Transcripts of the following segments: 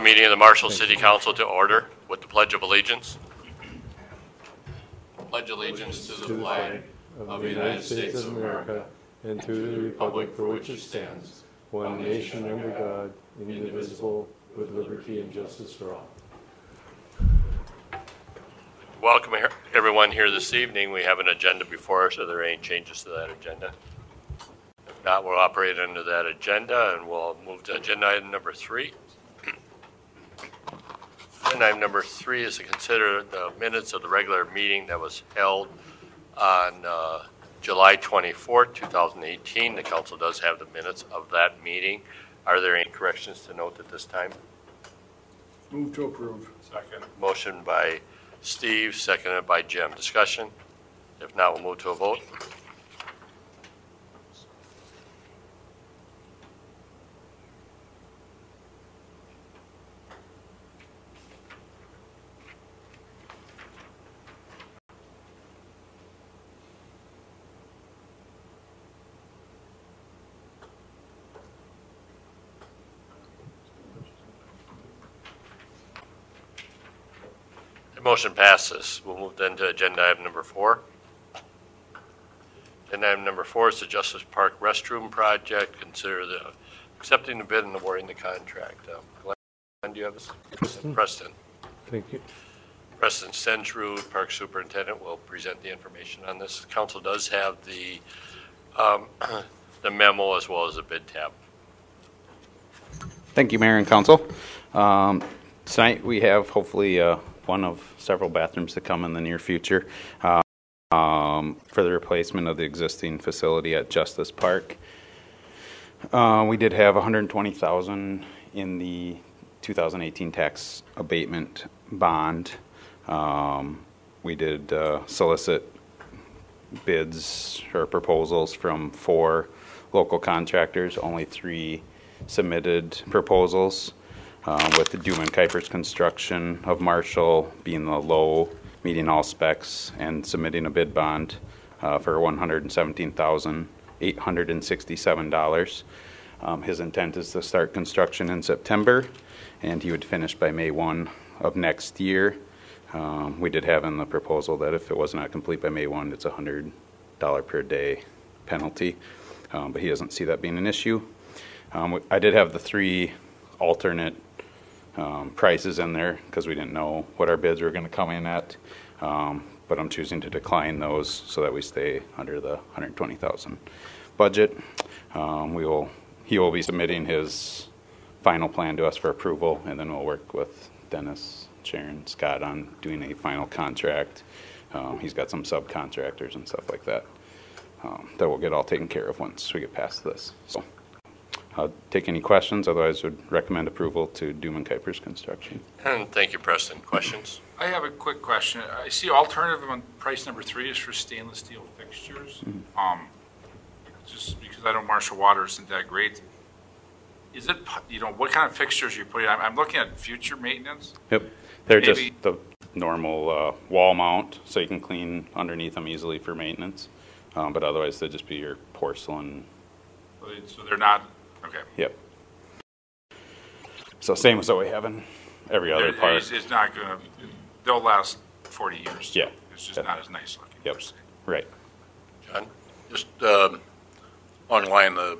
the meeting of the Marshall City Council to order with the Pledge of Allegiance. Pledge allegiance to the flag of the United States of America and to the republic for which it stands, one nation under God, indivisible, with liberty and justice for all. Welcome everyone here this evening. We have an agenda before us. Are there any changes to that agenda? If not, we'll operate under that agenda and we'll move to agenda item number 3. Agenda item number 3 is to consider the minutes of the regular meeting that was held on July 24th, 2018. The council does have the minutes of that meeting. Are there any corrections to note at this time? Move to approve. Second. Motion by Steve, seconded by Jim. Discussion? If not, we'll move to a vote. The motion passes. We'll move then to agenda item number 4. Agenda item number 4 is the Justice Park Restroom Project. Consider accepting the bid and awarding the contract. Glenn, do you have this? Preston. Thank you. Preston Stensrud, Park Superintendent, will present the information on this. The council does have the memo as well as the bid tab. Thank you, Mayor and Council. Tonight we have hopefully one of several bathrooms to come in the near future for the replacement of the existing facility at Justice Park. We did have $120,000 in the 2018 tax abatement bond. We did solicit bids or proposals from 4 local contractors. Only 3 submitted proposals. With the Duman Kuipers Construction of Marshall being the low, meeting all specs, and submitting a bid bond for $117,867. His intent is to start construction in September, and he would finish by May 1 of next year. We did have in the proposal that if it was not complete by May 1, it's a $100 per day penalty, but he doesn't see that being an issue. I did have the 3 alternate prices in there because we didn't know what our bids were going to come in at, but I'm choosing to decline those so that we stay under the $120,000 budget. He will be submitting his final plan to us for approval, and then we'll work with Dennis, Sharon, Scott on doing a final contract. He's got some subcontractors and stuff like that that will get all taken care of once we get past this. So I'll take any questions. Otherwise, would recommend approval to Duman Kuipers Construction. And thank you, Preston. Questions? I have a quick question. I see alternative on price number 3 is for stainless steel fixtures. Mm-hmm. Just because I know Marshall Water isn't that great. Is it, what kind of fixtures you put in? I'm looking at future maintenance. Yep. They're just the normal wall mount, so you can clean underneath them easily for maintenance. But otherwise, they'd just be your porcelain. So they're not. Okay. Yep. So same as what we have in every other part. It's not going to, they'll last 40 years. Yeah. It's just not as nice looking. Yep. Right. John? Just along the line, the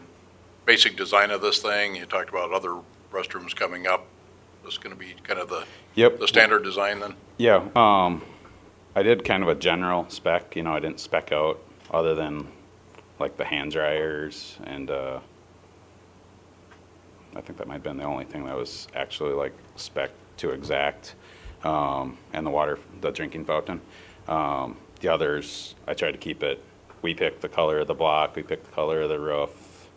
basic design of this thing, you talked about other restrooms coming up. This is going to be kind of the standard design then? Yeah. I did kind of a general spec. I didn't spec out other than like the hand dryers and I think that might have been the only thing that was actually like spec to exact, and the drinking fountain. The others, I tried to keep it. We picked the color of the block, we picked the color of the roof,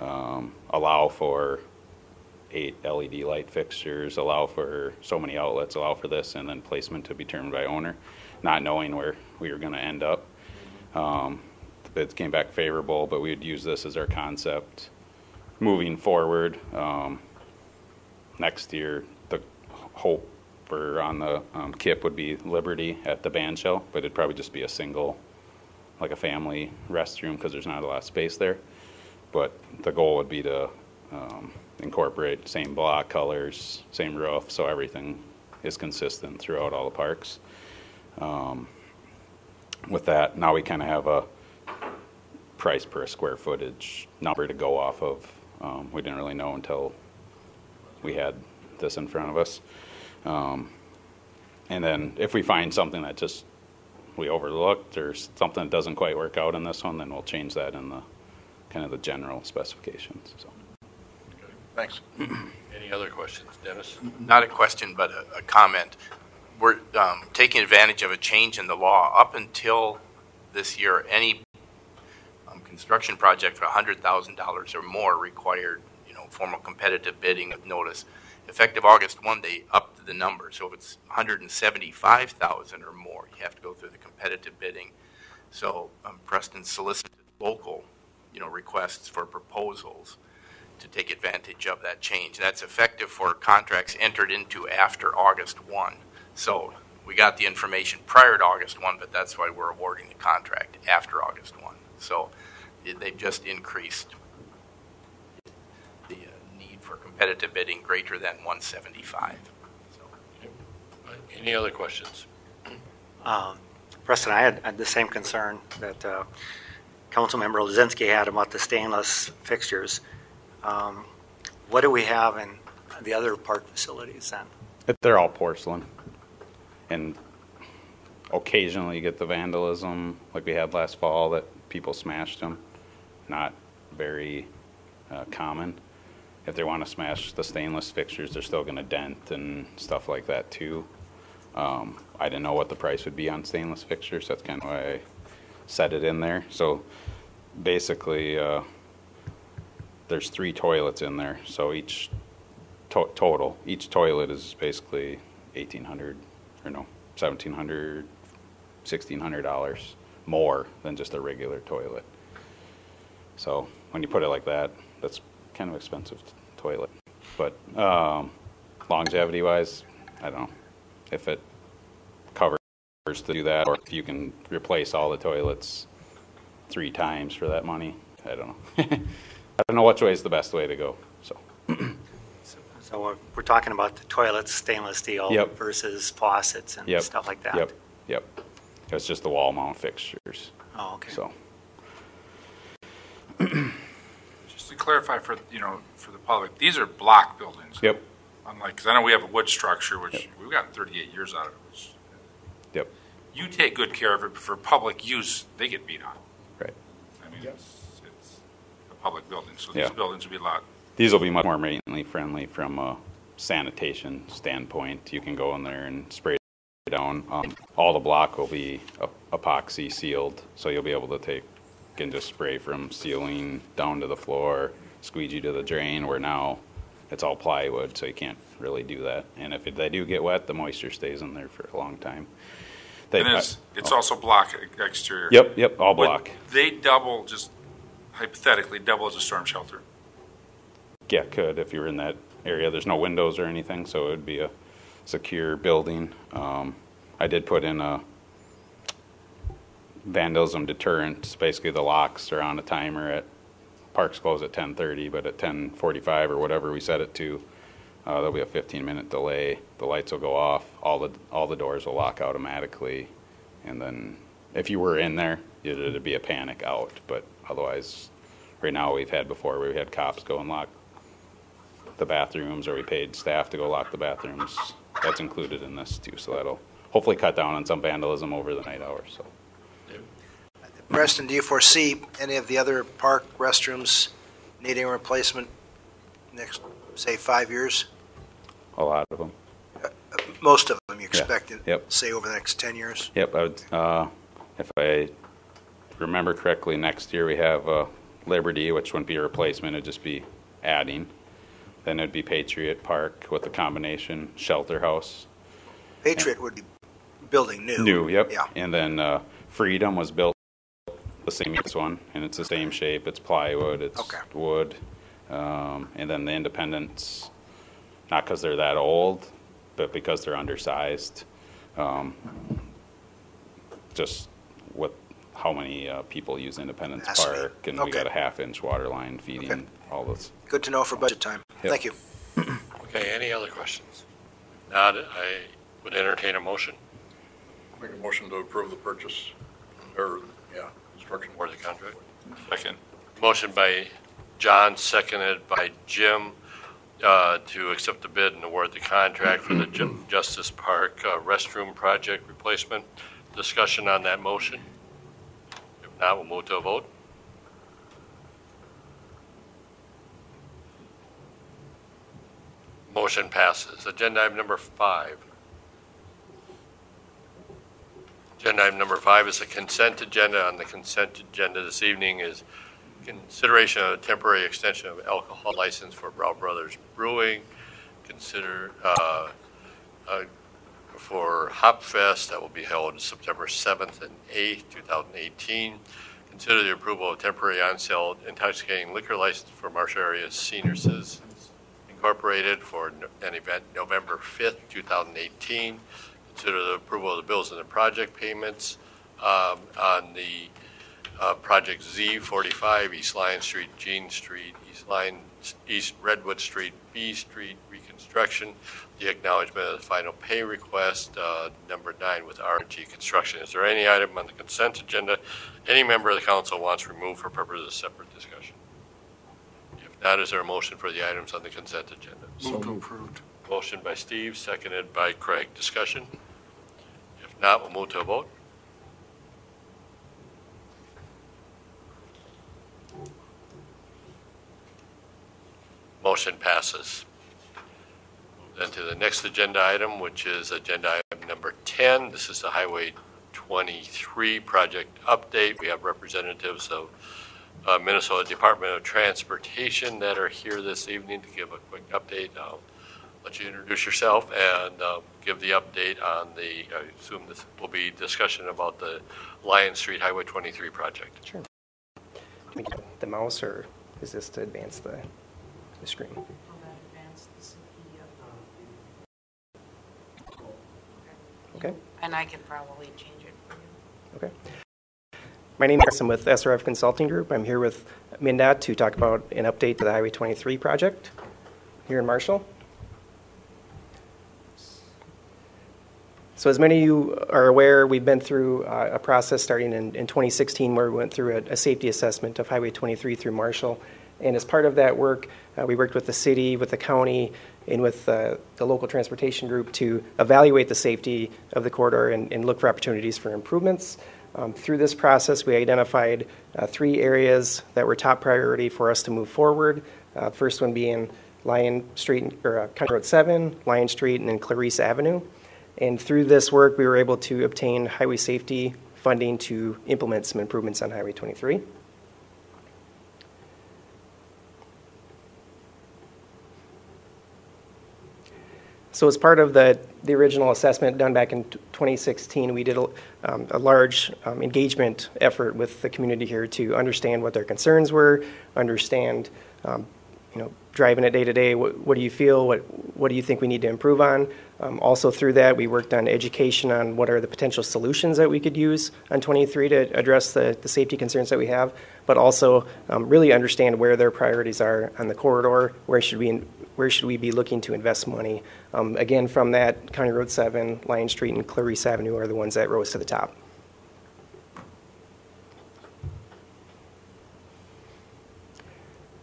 allow for 8 LED light fixtures, allow for so many outlets, allow for this, and then placement to be determined by owner, not knowing where we were going to end up. The bids came back favorable, but we would use this as our concept. Moving forward, next year, the hope on the KIP would be Liberty at the band shell, but it'd probably just be a single, like a family restroom because there's not a lot of space there. But the goal would be to incorporate same block colors, same roof, so everything is consistent throughout all the parks. With that, now we kind of have a price per square footage number to go off of. We didn't really know until we had this in front of us. And then if we find something that just we overlooked or something that doesn't quite work out in this one, then we'll change that in the kind of the general specifications. So. Okay, thanks. Any other questions, Dennis? Not a question, but a comment. We're taking advantage of a change in the law. Up until this year, any construction project for $100,000 or more required, formal competitive bidding with notice. Effective August 1, they upped the number. So if it's $175,000 or more, you have to go through the competitive bidding. So Preston solicited local, requests for proposals to take advantage of that change. That's effective for contracts entered into after August 1. So we got the information prior to August 1, but that's why we're awarding the contract after August 1. So they've just increased the need for competitive bidding greater than 175. So. Any other questions? Preston, I had the same concern that Councilmember Lozinski had about the stainless fixtures. What do we have in the other park facilities then? They're all porcelain. And occasionally you get the vandalism like we had last fall that people smashed them. Not very common. If they want to smash the stainless fixtures, they're still going to dent and stuff like that too. I didn't know what the price would be on stainless fixtures. That's kind of why I set it in there. So basically, there's 3 toilets in there. So each total, each toilet is basically $1,800 or no, $1,700, $1,600 more than just a regular toilet. So when you put it like that, that's kind of expensive toilet. But longevity-wise, I don't know if it covers to do that, or if you can replace all the toilets 3 times for that money. I don't know. I don't know which way is the best way to go. So we're talking about the toilets, stainless steel Yep. versus faucets and Yep. stuff like that. Yep. It's just the wall mount fixtures. Oh, okay. So. Just to clarify for the public, these are block buildings. Yep. Unlike, because I know we have a wood structure, which we've gotten 38 years out of it. Which Yep. you take good care of it, but for public use, they get beat on. Right. I mean, it's a public building, so Yeah. these buildings will be a lot. These will be much more maintenance friendly from a sanitation standpoint. You can go in there and spray it down. All the block will be epoxy sealed, so you'll be able to take and just spray from ceiling down to the floor, squeegee to the drain, where now it's all plywood, so you can't really do that. And if they do get wet, the moisture stays in there for a long time. It's also block exterior. Yep, all block. Would they double, just hypothetically, double as a storm shelter? Yeah, could if you were in that area. There's no windows or anything, so it would be a secure building. I did put in a vandalism deterrent. Basically, the locks are on a timer. At parks close at 10:30, but at 10:45 or whatever we set it to, there'll be a 15-minute delay. The lights will go off. All the doors will lock automatically, and then if you were in there, it'd be a panic out. But otherwise, right now we've had before where we had cops go and lock the bathrooms, or we paid staff to go lock the bathrooms. That's included in this too, so that'll hopefully cut down on some vandalism over the night hours. So. Preston, do you foresee any of the other park restrooms needing replacement next, say, 5 years? A lot of them. Most of them you expect, Yep. say, over the next 10 years? Yep. I would, if I remember correctly, next year we have Liberty, which wouldn't be a replacement, it'd just be adding. Then it'd be Patriot Park with a combination shelter house. Patriot would be building new. New, yep. Yeah. And then Freedom was built the same as this one, and it's the same shape. It's plywood, it's wood. And then the Independents, not because they're that old, but because they're undersized. Just with how many people use Independence Park, and we got a 1/2-inch water line feeding all this. Good to know for budget time. Yep. Thank you. Okay, any other questions? Not, I would entertain a motion Make a motion to approve the purchase, or, construction. for the contract. Second. Motion by John, seconded by Jim, to accept the bid and award the contract for the Justice Park restroom project replacement. Discussion on that motion? If not, we'll move to a vote. Motion passes. Agenda item number 5. Agenda item number 5 is the consent agenda. On the consent agenda this evening is consideration of a temporary extension of alcohol license for Brown Brothers Brewing. Consider for Hop Fest that will be held September 7th and 8th, 2018. Consider the approval of temporary on-sale intoxicating liquor license for Marshall Area Senior Citizens Incorporated for an event November 5th, 2018. Consider the approval of the bills and the project payments on the Project Z45, East Lion Street, Jean Street, East Redwood Street, B Street reconstruction, the acknowledgement of the final pay request, number 9 with R&G Construction. Is there any item on the consent agenda any member of the council wants removed for purposes of separate discussion? If not, is there a motion for the items on the consent agenda? Move to approved. Motion by Steve, seconded by Craig. Discussion? If not, we'll move to a vote. Motion passes. Then to the next agenda item, which is agenda item number 10. This is the Highway 23 project update. We have representatives of Minnesota Department of Transportation that are here this evening to give a quick update. I'll let you introduce yourself and give the update on the, I assume this will be discussion about the Lion Street Highway 23 project. Sure. Do we get the mouse, or is this to advance the screen? Okay. And I can probably change it for you. Okay. My name is Chris. I'm with SRF Consulting Group. I'm here with MnDOT to talk about an update to the Highway 23 project here in Marshall. So as many of you are aware, we've been through a process starting in 2016 where we went through a safety assessment of Highway 23 through Marshall. And as part of that work, we worked with the city, with the county, and with the local transportation group to evaluate the safety of the corridor and look for opportunities for improvements. Through this process, we identified 3 areas that were top priority for us to move forward. First one being Lion Street, or County Road 7, Lion Street, and then Clarice Avenue. And through this work, we were able to obtain highway safety funding to implement some improvements on Highway 23. So as part of the original assessment done back in 2016, we did a large engagement effort with the community here to understand what their concerns were, understand, driving it day to day, what do you feel, what do you think we need to improve on. Also through that, we worked on education on what are the potential solutions that we could use on 23 to address the safety concerns that we have, but also really understand where their priorities are on the corridor, where should we be looking to invest money. Again, from that, County Road 7, Lion Street, and Clarice Avenue are the ones that rose to the top.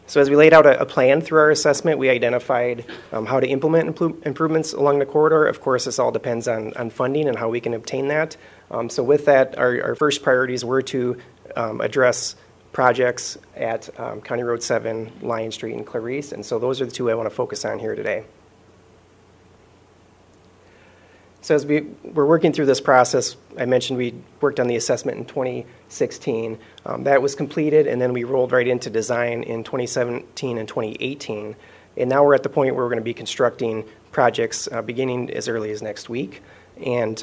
So as we laid out a plan through our assessment, we identified how to implement improvements along the corridor. Of course, this all depends on funding and how we can obtain that. So with that, our first priorities were to address projects at County Road 7, Lion Street, and Clarice. And so those are the 2 I want to focus on here today. So as we're working through this process, I mentioned we worked on the assessment in 2016. That was completed, and then we rolled right into design in 2017 and 2018. And now we're at the point where we're going to be constructing projects beginning as early as next week. And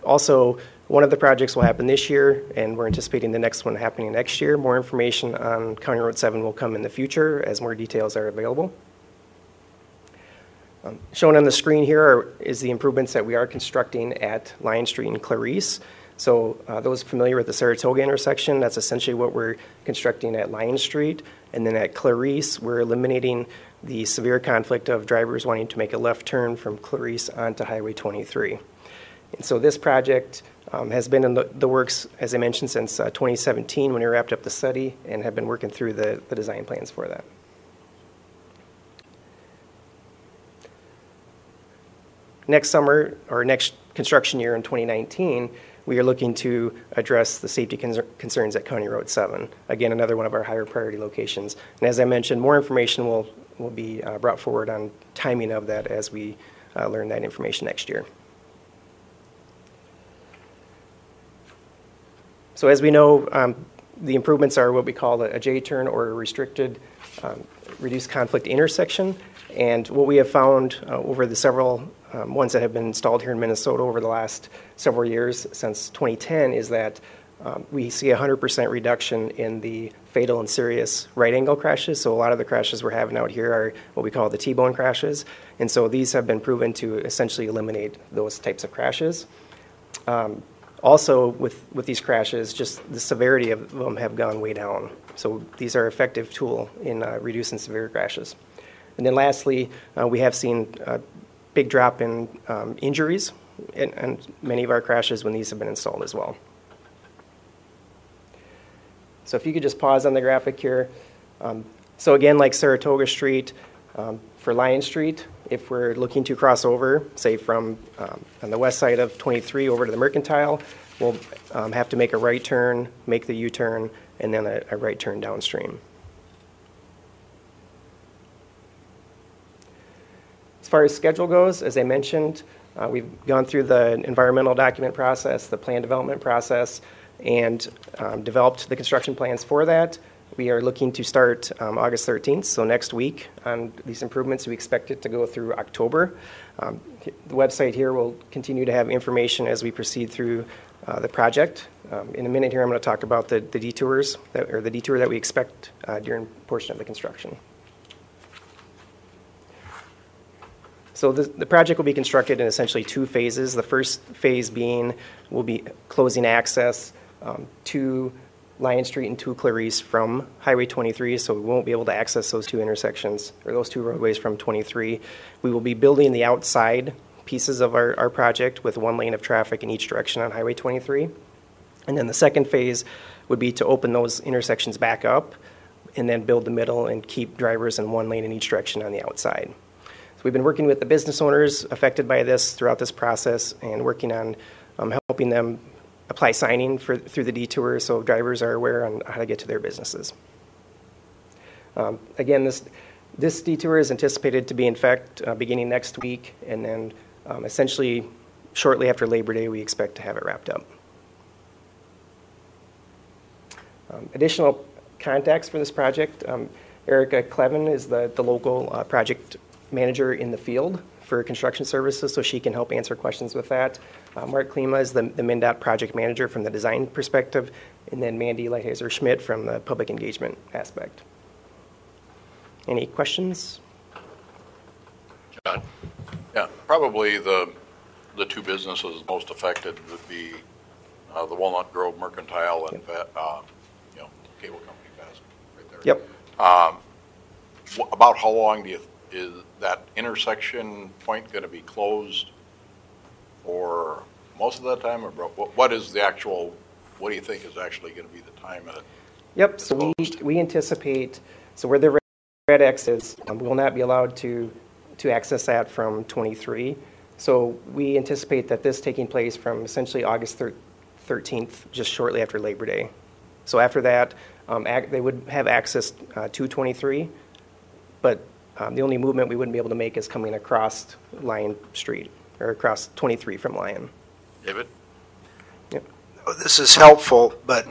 also, one of the projects will happen this year, and we're anticipating the next one happening next year. More information on County Road 7 will come in the future as more details are available. Shown on the screen here is the improvements that we are constructing at Lion Street and Clarice. So those familiar with the Saratoga intersection, that's essentially what we're constructing at Lion Street. And then at Clarice, we're eliminating the severe conflict of drivers wanting to make a left turn from Clarice onto Highway 23. And so this project has been in the works, as I mentioned, since 2017 when we wrapped up the study and have been working through the design plans for that. Next summer, or next construction year in 2019, we are looking to address the safety concerns at County Road 7. Again, another one of our higher priority locations. And as I mentioned, more information will be brought forward on timing of that as we learn that information next year. So as we know, the improvements are what we call a J-turn or a restricted reduced conflict intersection. And what we have found over the several ones that have been installed here in Minnesota over the last several years since 2010 is that we see a 100% reduction in the fatal and serious right angle crashes. So a lot of the crashes we're having out here are what we call the T-bone crashes. And so these have been proven to essentially eliminate those types of crashes. Also, with these crashes, just the severity of them have gone way down. So these are an effective tool in reducing severe crashes. And then lastly, we have seen a big drop in injuries and many of our crashes when these have been installed as well. So if you could just pause on the graphic here. So again, like Saratoga Street, for Lion Street, if we're looking to cross over, say from on the west side of 23 over to the Mercantile, we'll have to make a right turn, make the U-turn, and then a right turn downstream. As far as schedule goes, as I mentioned, we've gone through the environmental document process, the plan development process, and developed the construction plans for that. We are looking to start August 13th, so next week, on these improvements. We expect it to go through October. The website here will continue to have information as we proceed through the project. In a minute here, I'm going to talk about the detours, or the detour that we expect during a portion of the construction. So the project will be constructed in essentially two phases. The first phase being we'll be closing access to Lion Street and to Clarice from Highway 23, so we won't be able to access those two intersections or those two roadways from 23. We will be building the outside pieces of our project with one lane of traffic in each direction on Highway 23. And then the second phase would be to open those intersections back up and then build the middle and keep drivers in one lane in each direction on the outside. So we've been working with the business owners affected by this throughout this process and working on helping them apply signing through the detour so drivers are aware on how to get to their businesses. Again, this detour is anticipated to be in effect beginning next week, and then essentially shortly after Labor Day, we expect to have it wrapped up. Additional contacts for this project, Erica Clevin is the local project manager in the field for construction services, so she can help answer questions with that. Mark Klima is the MnDOT project manager from the design perspective, and then Mandy Lighthizer-Schmidt from the public engagement aspect. Any questions? John? Yeah, probably the two businesses most affected would be the Walnut Grove Mercantile and cable company Fast right there. Yep. About how long is that intersection point going to be closed for most of that time, or what is the actual? What do you think is actually going to be the time at it? Yep. So we anticipate where the red X is, we will not be allowed to access that from 23. So we anticipate that this taking place from essentially August 13th, just shortly after Labor Day. So after that, they would have access to 23, but the only movement we wouldn't be able to make is coming across Lion Street, or across 23 from Lion. David? Yep. This is helpful, but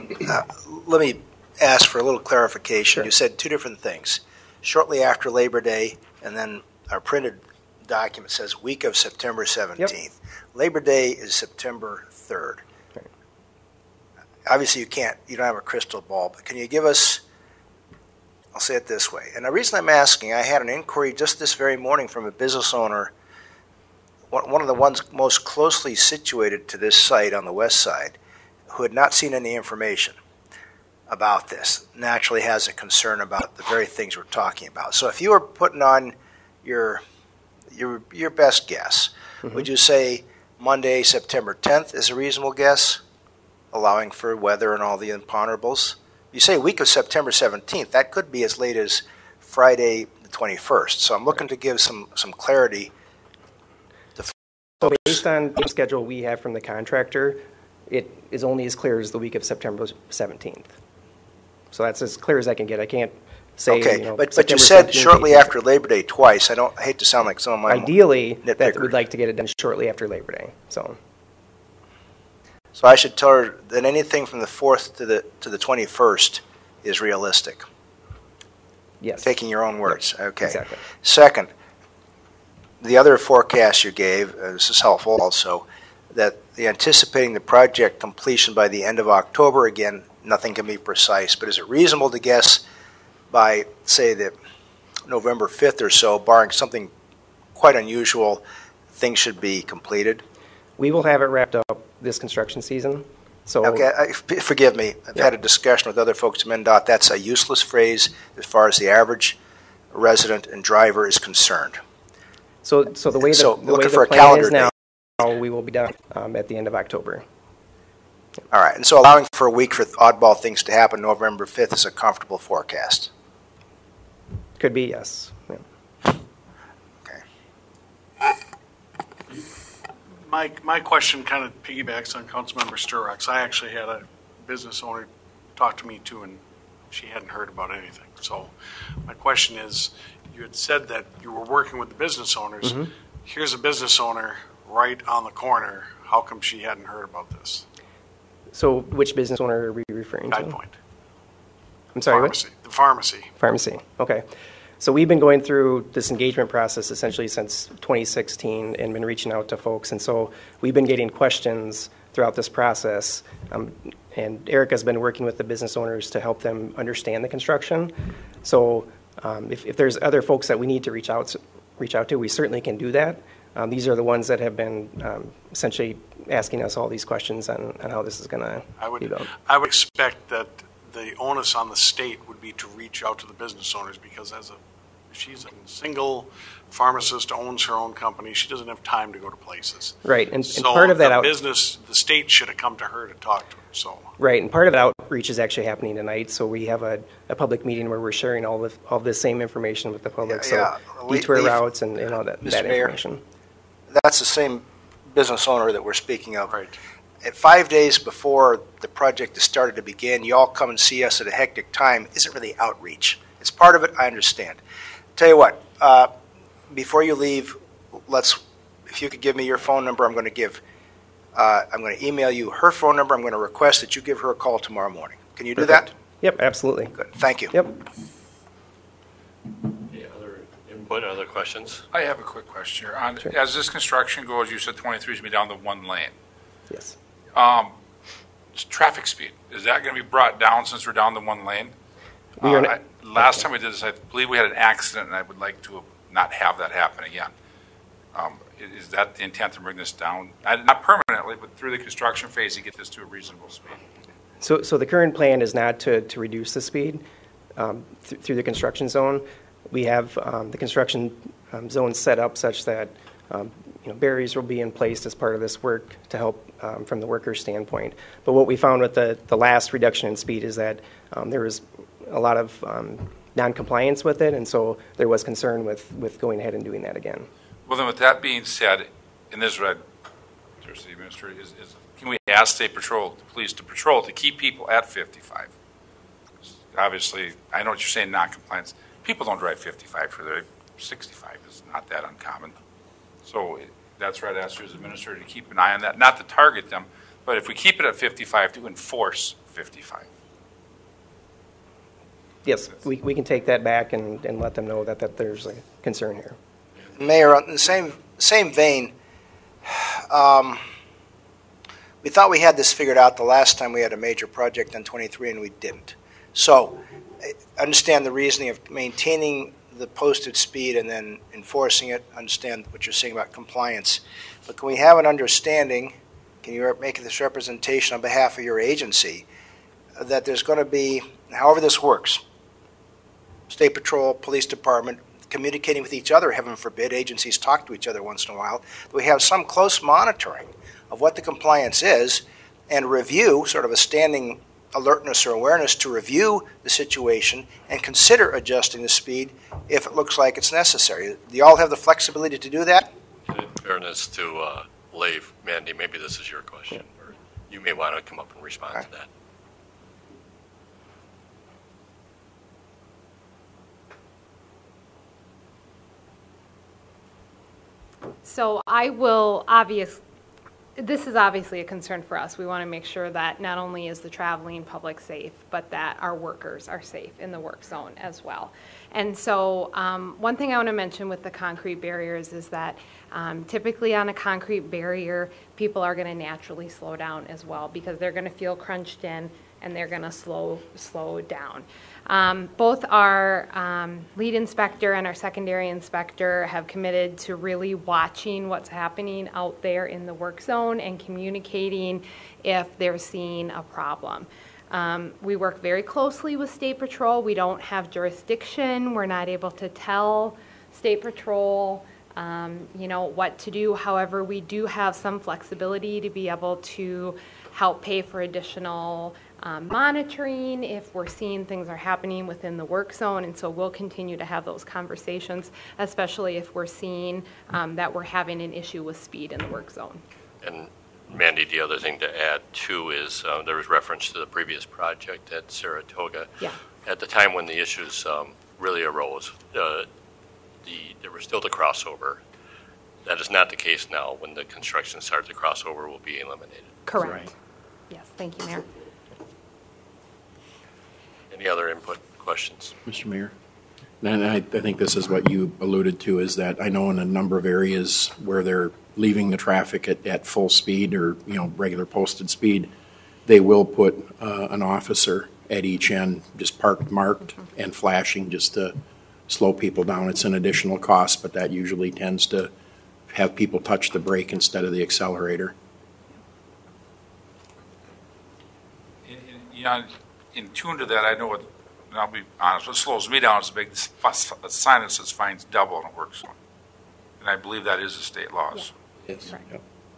let me ask for a little clarification. Sure. You said two different things. Shortly after Labor Day, and then our printed document says week of September 17th. Yep. Labor Day is September 3rd. Right. Obviously, you don't have a crystal ball, but can you give us, I'll say it this way. And the reason I'm asking, I had an inquiry just this very morning from a business owner, one of the ones most closely situated to this site on the west side. who had not seen any information about this naturally has a concern about the very things we're talking about. So if you were putting on your best guess, would you say Monday, September 10th is a reasonable guess, allowing for weather and all the imponderables? You say week of September 17th, that could be as late as Friday the 21st. So I'm looking to give some clarity. So based on the schedule we have from the contractor, it is only as clear as the week of September 17th. So that's as clear as I can get. I can't say, okay, but you said shortly after Labor Day twice. I hate to sound like some of my ideally nitpickers. That we'd like to get it done shortly after Labor Day. So I should tell her that anything from the 4th to the 21st is realistic. Yes. Taking your own words. Yes, okay. Exactly. Second, the other forecast you gave, this is helpful also, that the anticipating the project completion by the end of October. Again, nothing can be precise, but is it reasonable to guess by, say, the November 5th or so, barring something quite unusual, things should be completed? We will have it wrapped up this construction season. So okay, forgive me. I've had a discussion with other folks at MnDOT. That's a useless phrase as far as the average resident and driver is concerned. So the way the plan is now, we will be done at the end of October. All right, and so allowing for a week for oddball things to happen, November 5th is a comfortable forecast. Could be, yes. Yeah. Okay. My question kind of piggybacks on Councilmember Sturrock's. I actually had a business owner talk to me too, and she hadn't heard about anything. So my question is, you had said that you were working with the business owners. Mm-hmm. Here's a business owner right on the corner. How come she hadn't heard about this? So which business owner are we referring to? Guide Point. I'm sorry, pharmacy. What? The pharmacy. Pharmacy, okay. So we've been going through this engagement process essentially since 2016 and been reaching out to folks. And so we've been getting questions throughout this process. And Erica's been working with the business owners to help them understand the construction. So if there's other folks that we need to reach out to, we certainly can do that. These are the ones that have been essentially asking us all these questions on how this is going to be built. I would expect that the onus on the state would be to reach out to the business owners, because she's a single pharmacist, owns her own company. She doesn't have time to go to places. Right, and so part of that the state should have come to her to talk to her. So right, and part of that outreach is actually happening tonight. So we have a public meeting where we're sharing all the same information with the public. Yeah, so detour routes and all that information. That's the same business owner that we're speaking of. Right. At 5 days before the project is started to begin, you all come and see us at a hectic time. Isn't really outreach. It's part of it. I understand. Tell you what. Before you leave, if you could give me your phone number, I'm going to email you her phone number. I'm going to request that you give her a call tomorrow morning. Can you do that? Yep, absolutely. Good. Thank you. Yep. Any other input, other questions? I have a quick question here. Sure. As this construction goes, you said 23 is going to be down to 1 lane. Yes. Traffic speed, is that going to be brought down since we're down to 1 lane? Last time we did this, I believe we had an accident, and I would like to not have that happen again. Is that the intent to bring this down? Not permanently, but through the construction phase to get this to a reasonable speed. So the current plan is not to reduce the speed through the construction zone. We have the construction zone set up such that barriers will be in place as part of this work to help from the worker standpoint. But what we found with the last reduction in speed is that there was a lot of non-compliance with it, and so there was concern with going ahead and doing that again. Well, then with that being said, in this red, Mr. City Administrator, can we ask State Patrol, the police to patrol to keep people at 55? Obviously, I know what you're saying, non-compliance. People don't drive 55 for their 65. It's not that uncommon. So that's where I'd ask you as Administrator to keep an eye on that, not to target them, but if we keep it at 55, to enforce 55. Yes, we can take that back and let them know that there's a concern here. Mayor, in the same vein, we thought we had this figured out the last time we had a major project on 23, and we didn't. So I understand the reasoning of maintaining the posted speed and then enforcing it. Understand what you're saying about compliance. But can we have an understanding can you make this representation on behalf of your agency that there's going to be, however this works, State Patrol, Police Department, communicating with each other, heaven forbid, agencies talk to each other once in a while, that we have some close monitoring of what the compliance is and review, sort of a standing alertness or awareness to review the situation and consider adjusting the speed if it looks like it's necessary. Do you all have the flexibility to do that? In fairness to Leif, Mandy, maybe this is your question, or you may want to come up and respond to that. So this is obviously a concern for us. We want to make sure that not only is the traveling public safe, but that our workers are safe in the work zone as well. And so one thing I want to mention with the concrete barriers is that typically on a concrete barrier, people are going to naturally slow down as well because they're going to feel crunched in and they're going to slow down. Both our lead inspector and our secondary inspector have committed to really watching what's happening out there in the work zone and communicating if they're seeing a problem. We work very closely with State Patrol. We don't have jurisdiction. We're not able to tell State Patrol what to do. However, we do have some flexibility to be able to help pay for additional monitoring if we're seeing things are happening within the work zone, and so we'll continue to have those conversations, especially if we're seeing that we're having an issue with speed in the work zone. And Mandy, the other thing to add too is there was reference to the previous project at Saratoga. Yeah. At the time when the issues really arose, there was still the crossover. That is not the case now. When the construction starts, the crossover will be eliminated. Correct. Right. Yes, thank you, Mayor. Any other input questions? Mr. Mayor? And I think this is what you alluded to, is that I know in a number of areas where they're leaving the traffic at full speed or, regular posted speed, they will put an officer at each end, just marked and flashing just to slow people down. It's an additional cost, but that usually tends to have people touch the brake instead of the accelerator. In tune to that, I know what, and I'll be honest, what slows me down is a big sign that says fines double in a work zone. And I believe that is the state laws. Yes. Right.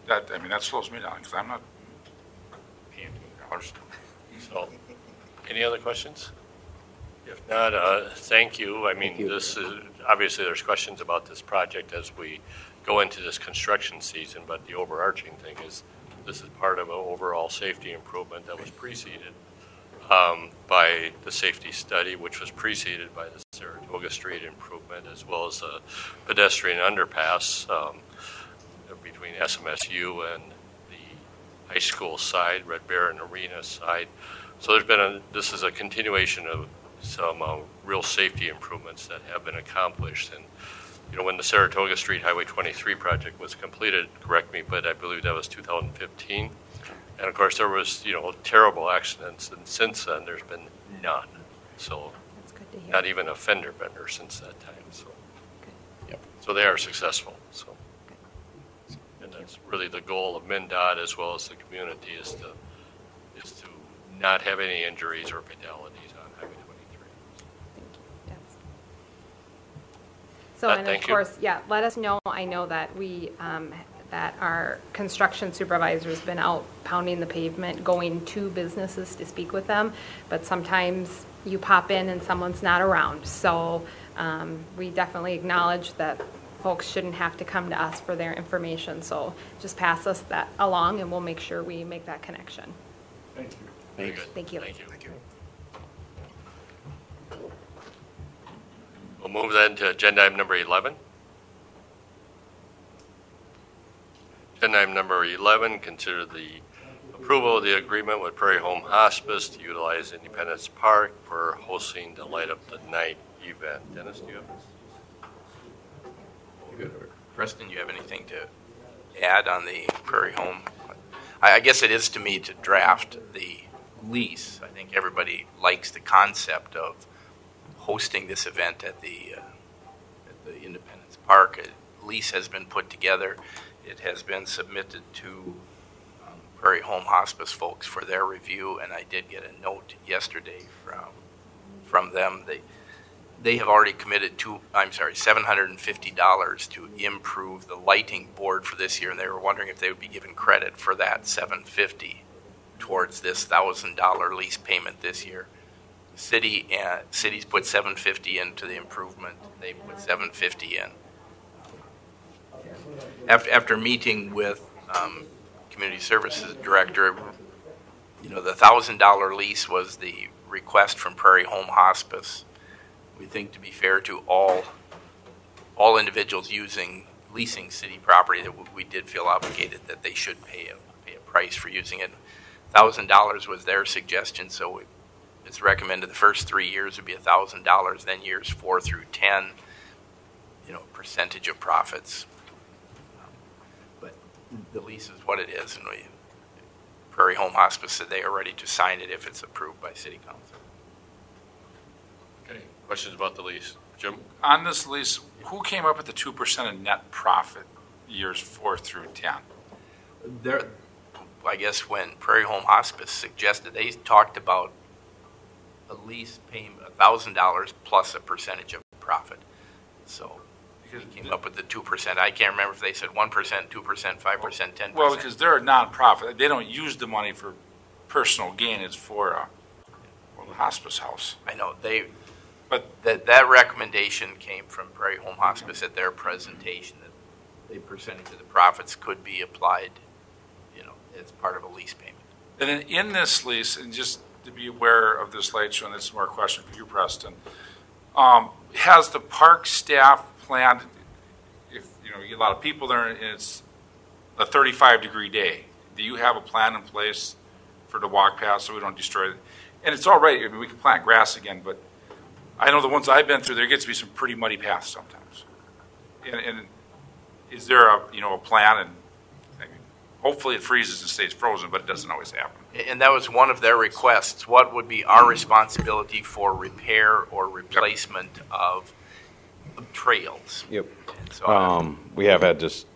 Yep. That slows me down because I'm not paying $2. So, any other questions? If not, thank you. This is, obviously there's questions about this project as we go into this construction season, but the overarching thing is this is part of an overall safety improvement that was preceded by the safety study, which was preceded by the Saratoga Street improvement, as well as a pedestrian underpass between SMSU and the high school side, Red Baron Arena side. So this is a continuation of some real safety improvements that have been accomplished. And when the Saratoga Street Highway 23 project was completed, correct me, but I believe that was 2015. And of course, there was, terrible accidents, and since then, there's been none. So, That's good to hear. not even a fender bender since that time. So, Yep. so they are successful. So, and that's really the goal of MnDOT as well as the community is to not have any injuries or fatalities on Highway 23. Yes. So, and of Thank you. course, let us know. I know that that our construction supervisor has been out pounding the pavement, going to businesses to speak with them, but sometimes you pop in and someone's not around. So we definitely acknowledge that folks shouldn't have to come to us for their information. So just pass us that along and we'll make sure we make that connection. Thank you. Very good. Thank you. Thank you. Thank you. We'll move then to agenda item number 11. Agenda item number 11, consider the approval of the agreement with Prairie Home Hospice to utilize Independence Park for hosting the Light Up the Night event. Dennis, do you have this? Preston, do you have anything to add on the Prairie Home? I guess it is to me to draft the lease. I think everybody likes the concept of hosting this event at the Independence Park. A lease has been put together. It has been submitted to Prairie Home Hospice folks for their review, and I did get a note yesterday from them. They have already committed $750 to improve the lighting board for this year, and they were wondering if they would be given credit for that $750 towards this $1,000 lease payment this year. Cities put $750 into the improvement. They put $750 in. After meeting with Community Services Director, the $1,000 lease was the request from Prairie Home Hospice. We think, to be fair to all individuals leasing city property, that we did feel obligated that they should pay a price for using it. $1,000 was their suggestion, so it's recommended the first 3 years would be $1,000, then years 4 through 10, percentage of profits. But the lease is what it is, and Prairie Home Hospice said they are ready to sign it if it's approved by City Council. Okay, questions about the lease? Jim? On this lease, who came up with the 2% of net profit years 4 through 10? I guess when Prairie Home Hospice suggested, they talked about a lease paying $1,000 plus a percentage of profit. So we came up with the 2%. I can't remember if they said 1%, 2%, 5%, 10%. Well, because they're a nonprofit. They don't use the money for personal gain. It's for the hospice house. I know. But that recommendation came from Prairie Home Hospice at their presentation, that the percentage of the profits could be applied, as part of a lease payment. And in this lease, and just to be aware of this light show, and this is more a question for you, Preston, has the park staff planned, if you get a lot of people there and it's a 35-degree day, do you have a plan in place for the walk path so we don't destroy it? And it's all right, we can plant grass again, but I know the ones I've been through, there gets to be some pretty muddy paths sometimes. And is there a plan? And hopefully it freezes and stays frozen, but it doesn't always happen. And that was one of their requests. What would be our responsibility for repair or replacement of trails? Yep. So, we have had just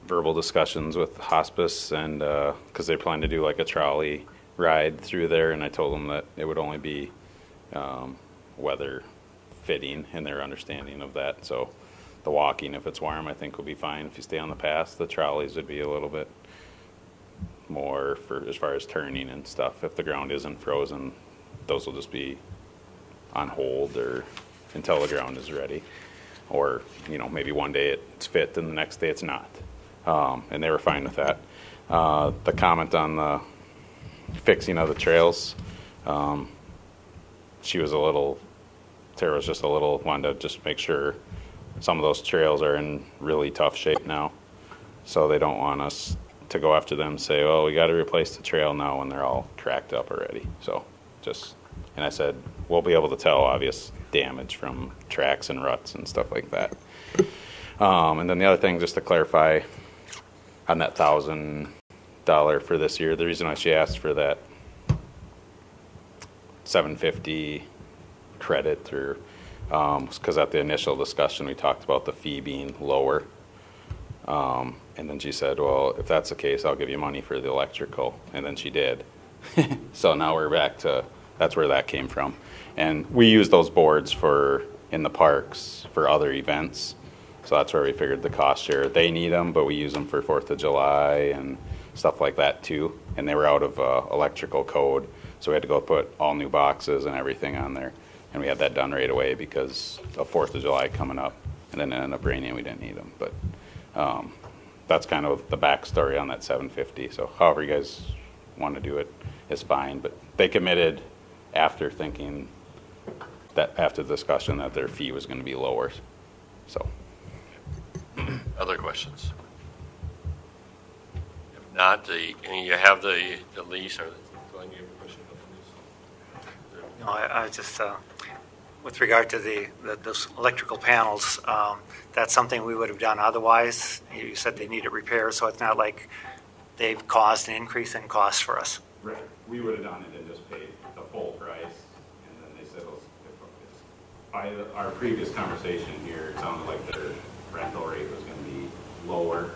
verbal discussions with hospice, and because they plan to do like a trolley ride through there, and I told them that it would only be weather fitting in their understanding of that. So the walking, if it's warm, I think will be fine. If you stay on the path, the trolleys would be a little bit more for as far as turning and stuff. If the ground isn't frozen, those will just be on hold or until the ground is ready. Or, maybe one day it's fit and the next day it's not. And they were fine with that. The comment on the fixing of the trails, Tara was just wanted to just make sure some of those trails are in really tough shape now. So they don't want us to go after them and say, well, we got to replace the trail now when they're all cracked up already. So and I said, we'll be able to tell obvious damage from tracks and ruts and stuff like that. And then the other thing, just to clarify on that $1,000 for this year, the reason why she asked for that $750 credit was because at the initial discussion we talked about the fee being lower. And then she said, well, if that's the case, I'll give you money for the electrical. And then she did. So now we're back to, that's where that came from. And we use those boards in the parks for other events. So that's where we figured the cost share. They need them, but we use them for 4th of July and stuff like that too. And they were out of electrical code. So we had to go put all new boxes and everything on there. And we had that done right away because of 4th of July coming up. And then it ended up raining and we didn't need them. But that's kind of the backstory on that $750. So however you guys want to do it is fine. But they committed after thinking that after the discussion that their fee was going to be lower. So. Other questions? If not, you have the lease. Or Glenn, you have a question about the lease? No, I just, with regard to those electrical panels, that's something we would have done otherwise. You said they needed repair, so it's not like they've caused an increase in cost for us. Right. We would have done it and just paid the full price. And then they said, by our previous conversation here, it sounded like their rental rate was going to be lower.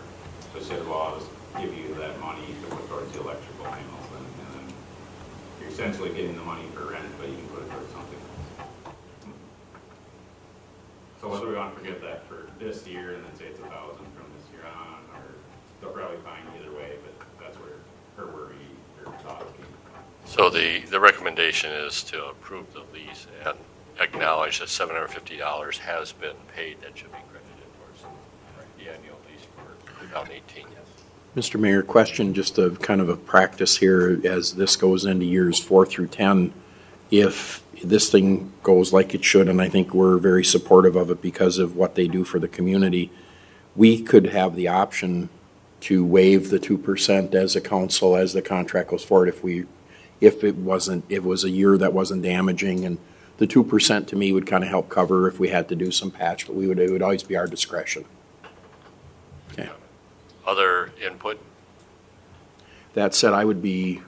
So they said, well, I'll just give you that money to put towards the electric potentially getting the money for rent, but you can put it towards something else. So whether we want to forget that for this year and then say it's 1,000 from this year on, or they'll probably find either way, but that's where her worry, her thought came from. So the recommendation is to approve the lease and acknowledge that $750 has been paid that should be credited towards the annual lease for 2018. Mr. Mayor, question just of kind of a practice here as this goes into years 4 through 10. If this thing goes like it should, and I think we're very supportive of it because of what they do for the community, we could have the option to waive the 2% as a council as the contract goes forward if it was a year that wasn't damaging, and the 2% to me would kind of help cover if we had to do some patch, but it would always be our discretion. Okay. Other input? That said, I would be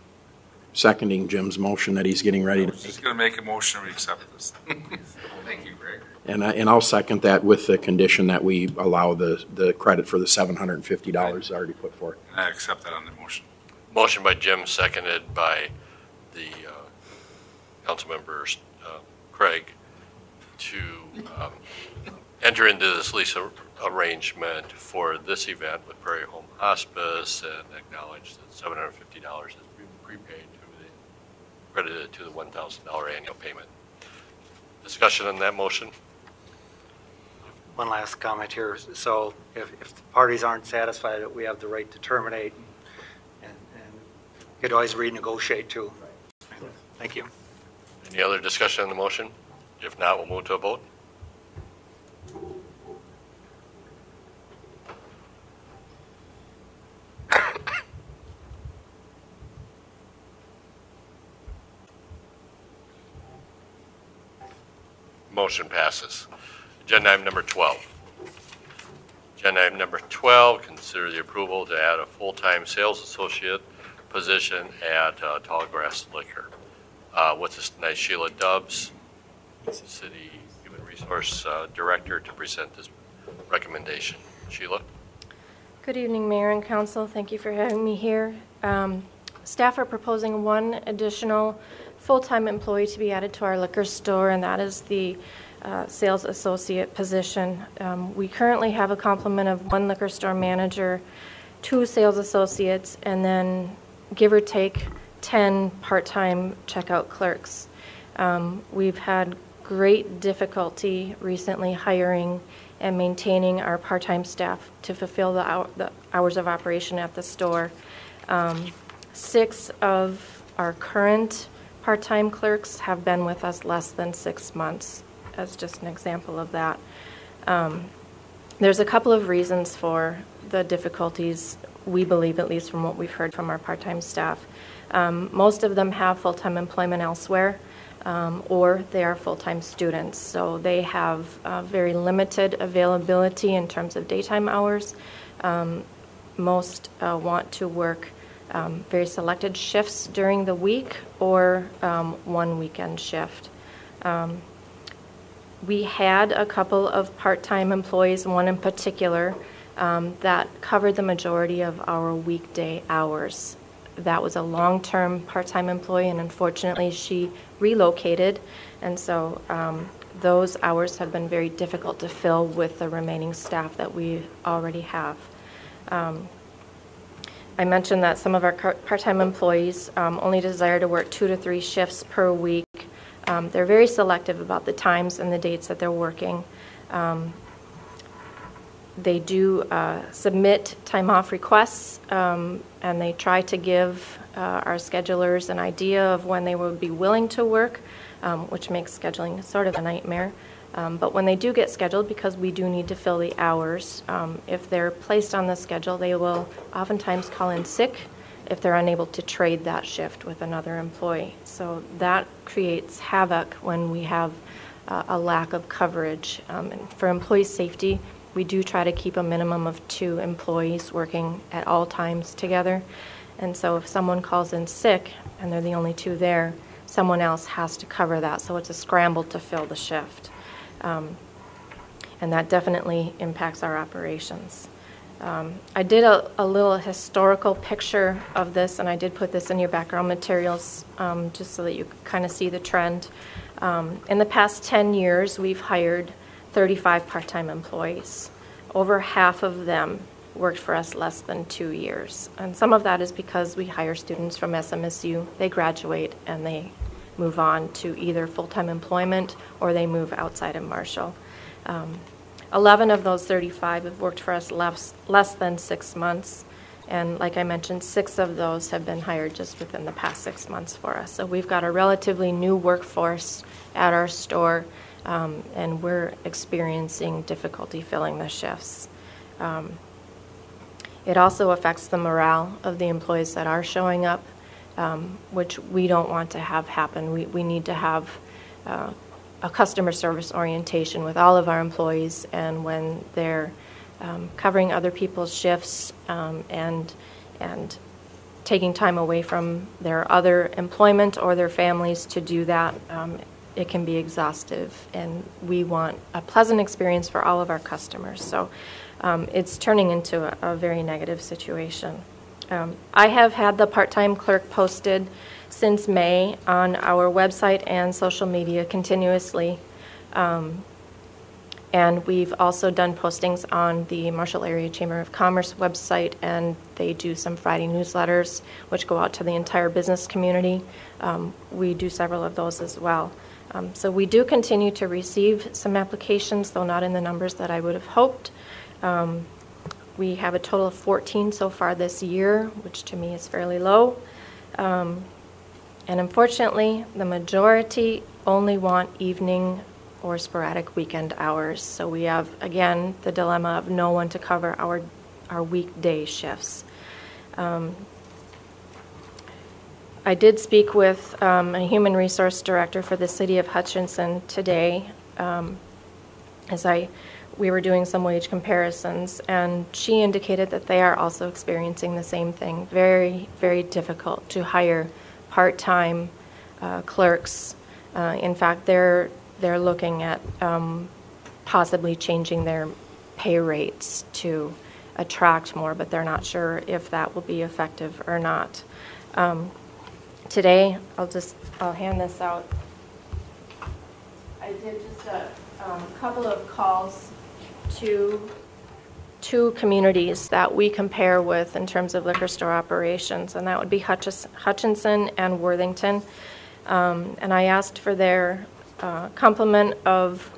seconding Jim's motion that he's getting ready to make. Just going to make a motion to accept this. Thank you, Greg. And I'll second that with the condition that we allow the credit for the $750 already put forth. And I accept that on the motion. Motion by Jim, seconded by the council members Craig, to enter into this lease arrangement for this event with Prairie Home Hospice and acknowledge that $750 has been prepaid credited to the $1,000 annual payment. Discussion on that motion? One last comment here. So if the parties aren't satisfied, we have the right to terminate, and you could always renegotiate too. Thank you. Any other discussion on the motion? If not, we'll move to a vote. Motion passes. Agenda item number 12. Agenda item number 12, consider the approval to add a full-time sales associate position at Tallgrass Liquor. With us tonight, Sheila Dubbs, City Human Resource Director, to present this recommendation. Sheila? Good evening, Mayor and Council. Thank you for having me here. Staff are proposing one additional full-time employee to be added to our liquor store, and that is the sales associate position. We currently have a complement of one liquor store manager, 2 sales associates, and then give or take 10 part-time checkout clerks. We've had great difficulty recently hiring and maintaining our part-time staff to fulfill the hours of operation at the store. 6 of our current part-time clerks have been with us less than 6 months, as just an example of that. There's a couple of reasons for the difficulties, we believe, at least from what we've heard from our part-time staff. Most of them have full-time employment elsewhere, or they are full-time students, so they have very limited availability in terms of daytime hours. Most want to work very selected shifts during the week, or one weekend shift. We had a couple of part-time employees, one in particular, that covered the majority of our weekday hours. That was a long-term part-time employee, and unfortunately she relocated, and so those hours have been very difficult to fill with the remaining staff that we already have. I mentioned that some of our part-time employees only desire to work 2 to 3 shifts per week. They're very selective about the times and the dates that they're working. They do submit time off requests, and they try to give our schedulers an idea of when they would be willing to work, which makes scheduling sort of a nightmare. But when they do get scheduled, because we do need to fill the hours, if they're placed on the schedule, they will oftentimes call in sick if they're unable to trade that shift with another employee. So that creates havoc when we have a lack of coverage. And for employee safety, we do try to keep a minimum of 2 employees working at all times together. And so if someone calls in sick and they're the only 2 there, someone else has to cover that. So it's a scramble to fill the shift. And that definitely impacts our operations. I did a little historical picture of this, and I did put this in your background materials just so that you kind of see the trend. In the past 10 years, we've hired 35 part-time employees. Over half of them worked for us less than 2 years. And some of that is because we hire students from SMSU. They graduate and they move on to either full-time employment or they move outside of Marshall. 11 of those 35 have worked for us less than 6 months. And like I mentioned, 6 of those have been hired just within the past 6 months for us. So we've got a relatively new workforce at our store, and we're experiencing difficulty filling the shifts. It also affects the morale of the employees that are showing up, which we don't want to have happen. We need to have a customer service orientation with all of our employees, and when they're covering other people's shifts and taking time away from their other employment or their families to do that, it can be exhaustive, and we want a pleasant experience for all of our customers. So it's turning into a very negative situation. I have had the part-time clerk posted since May on our website and social media continuously. And we've also done postings on the Marshall Area Chamber of Commerce website, and they do some Friday newsletters which go out to the entire business community. We do several of those as well. So we do continue to receive some applications, though not in the numbers that I would have hoped. We have a total of 14 so far this year, which to me is fairly low. And unfortunately, the majority only want evening or sporadic weekend hours. So we have, again, the dilemma of no one to cover our weekday shifts. I did speak with a human resource director for the city of Hutchinson today as we were doing some wage comparisons, and she indicated that they are also experiencing the same thing. Very, very difficult to hire part-time clerks. In fact, they're looking at possibly changing their pay rates to attract more, but they're not sure if that will be effective or not. Today, I'll hand this out. I did just a couple of calls to two communities that we compare with in terms of liquor store operations, and that would be Hutchinson and Worthington. And I asked for their complement of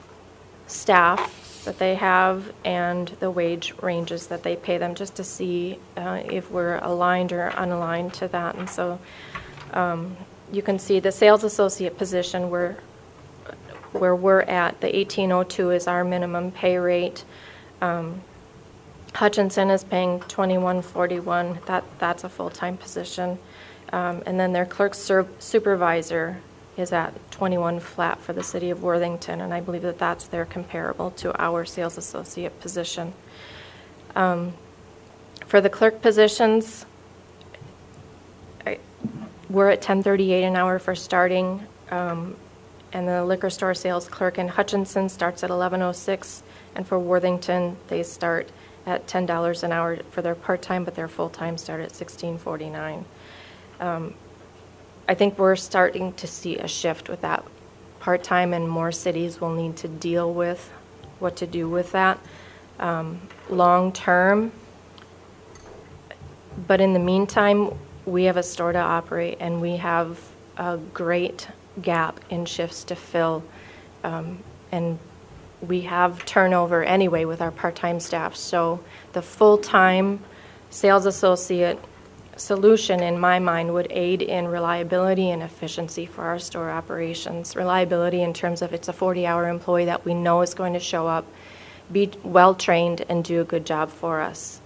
staff that they have and the wage ranges that they pay them, just to see if we're aligned or unaligned to that. And so you can see the sales associate position where we're at. The $18.02 is our minimum pay rate. Hutchinson is paying $21.41. That's a full-time position. And then their clerk supervisor is at $21 flat for the city of Worthington, and I believe that that's their comparable to our sales associate position. For the clerk positions, we're at $10.38 an hour for starting, and the liquor store sales clerk in Hutchinson starts at $11.06, and for Worthington, they start at $10 an hour for their part-time, but their full-time start at $16.49. I think we're starting to see a shift with that part-time, and more cities will need to deal with what to do with that long-term. But in the meantime, we have a store to operate, and we have a great gap in shifts to fill, and we have turnover anyway with our part-time staff. So the full-time sales associate solution, in my mind, would aid in reliability and efficiency for our store operations. Reliability in terms of it's a 40-hour employee that we know is going to show up, be well-trained, and do a good job for us.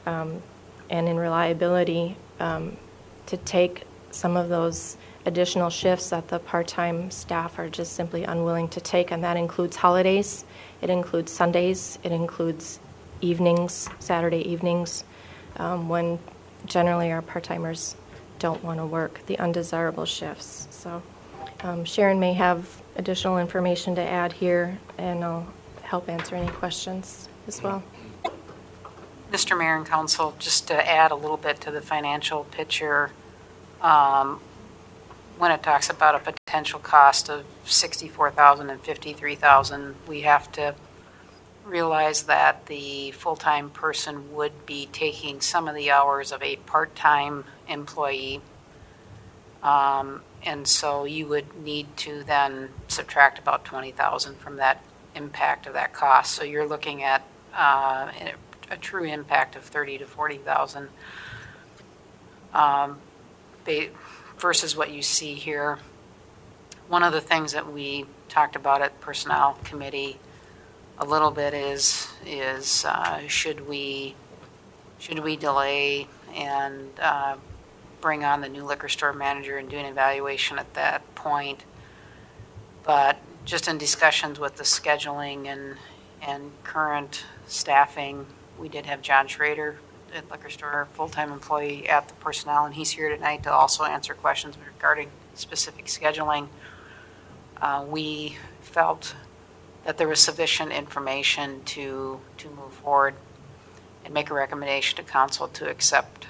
And in reliability, to take some of those additional shifts that the part-time staff are just simply unwilling to take, and that includes holidays, it includes Sundays, it includes evenings, Saturday evenings, when generally our part-timers don't want to work the undesirable shifts. So Sharon may have additional information to add here, and I'll help answer any questions as well. Mr. Mayor and Council, just to add a little bit to the financial picture, when it talks about a potential cost of $64,000 and $53,000, we have to realize that the full-time person would be taking some of the hours of a part-time employee. And so you would need to then subtract about $20,000 from that impact of that cost. So you're looking at a true impact of $30,000 to $40,000 versus what you see here. One of the things that we talked about at Personnel Committee a little bit is should we delay and bring on the new liquor store manager and do an evaluation at that point. But just in discussions with the scheduling and current staffing, we did have John Schrader at liquor store, full-time employee at the personnel, and he's here tonight to also answer questions regarding specific scheduling. We felt that there was sufficient information to move forward and make a recommendation to council to accept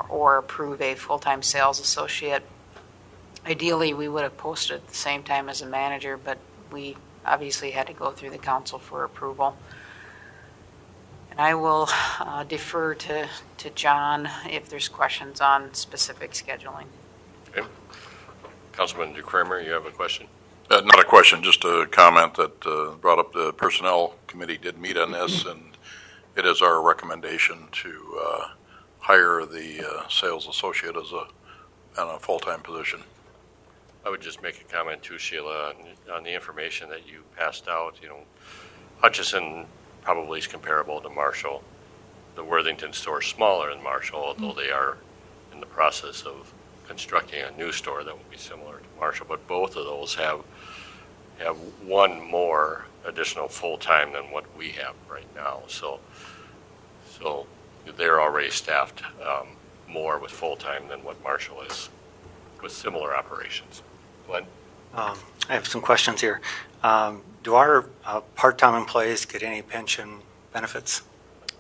or approve a full-time sales associate. Ideally, we would have posted at the same time as a manager, but we obviously had to go through the council for approval. And I will defer to John if there's questions on specific scheduling. Okay. Councilman DeKramer, you have a question? Not a question, just a comment that brought up the Personnel Committee did meet on this, and it is our recommendation to hire the sales associate as on a full-time position. I would just make a comment too, Sheila, on the information that you passed out. You know, Hutchison probably is comparable to Marshall. The Worthington store is smaller than Marshall, although they are in the process of constructing a new store that will be similar to Marshall. But both of those have one more additional full-time than what we have right now. So they're already staffed more with full-time than what Marshall is with similar operations. Glenn? I have some questions here. Do our part-time employees get any pension benefits?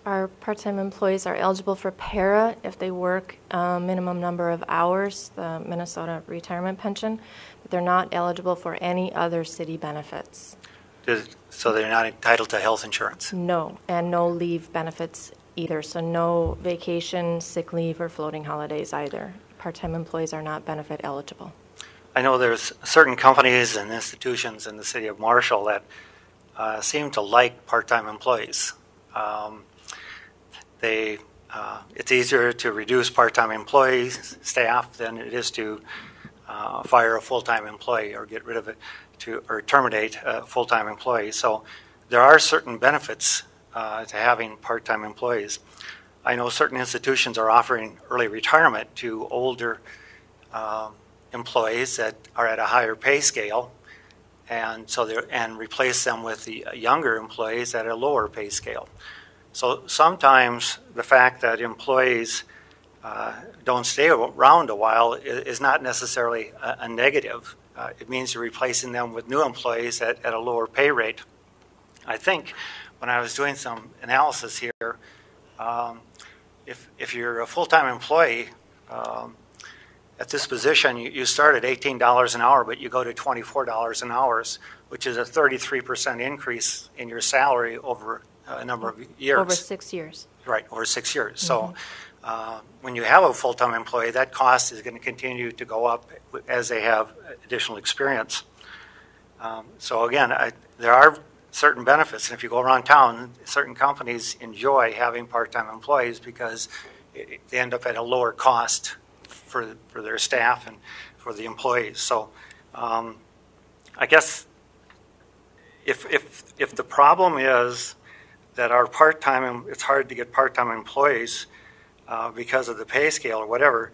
Our part-time employees are eligible for para if they work a minimum number of hours, the Minnesota retirement pension, but they're not eligible for any other city benefits. So they're not entitled to health insurance? No, and no leave benefits either, so no vacation, sick leave, or floating holidays either. Part-time employees are not benefit eligible. I know there's certain companies and institutions in the city of Marshall that seem to like part-time employees. It's easier to reduce part-time employees, staff, than it is to fire a full-time employee or get rid of it or terminate a full-time employee. So there are certain benefits to having part-time employees. I know certain institutions are offering early retirement to older employees that are at a higher pay scale, and replace them with the younger employees at a lower pay scale. So sometimes the fact that employees don't stay around a while is not necessarily a negative. It means you're replacing them with new employees at a lower pay rate. I think when I was doing some analysis here, if you're a full-time employee, at this position, you start at $18 an hour, but you go to $24 an hour, which is a 33% increase in your salary over a number of years. Over 6 years. Right, over 6 years. Mm-hmm. So when you have a full-time employee, that cost is going to continue to go up as they have additional experience. So again, there are certain benefits. And if you go around town, certain companies enjoy having part-time employees because they end up at a lower cost for their staff and for the employees. So I guess if the problem is that our part-time, it's hard to get part-time employees because of the pay scale or whatever,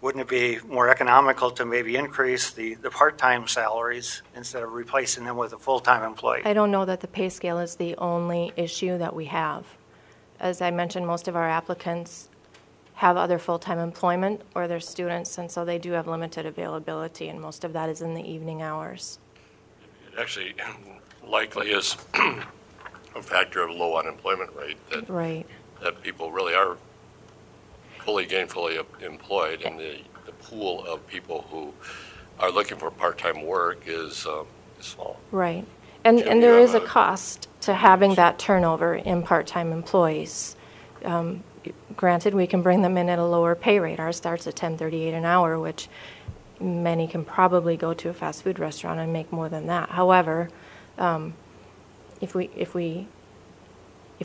wouldn't it be more economical to maybe increase the part-time salaries instead of replacing them with a full-time employee? I don't know that the pay scale is the only issue that we have. As I mentioned, most of our applicants have other full-time employment or they're students, and so they do have limited availability, and most of that is in the evening hours. It actually likely is a factor of low unemployment rate that right. that people really are gainfully employed, and the pool of people who are looking for part-time work is small. Right. And there is a cost to having that turnover in part-time employees. Granted, we can bring them in at a lower pay rate. Ours starts at $10.38 an hour, which many can probably go to a fast food restaurant and make more than that. However, if we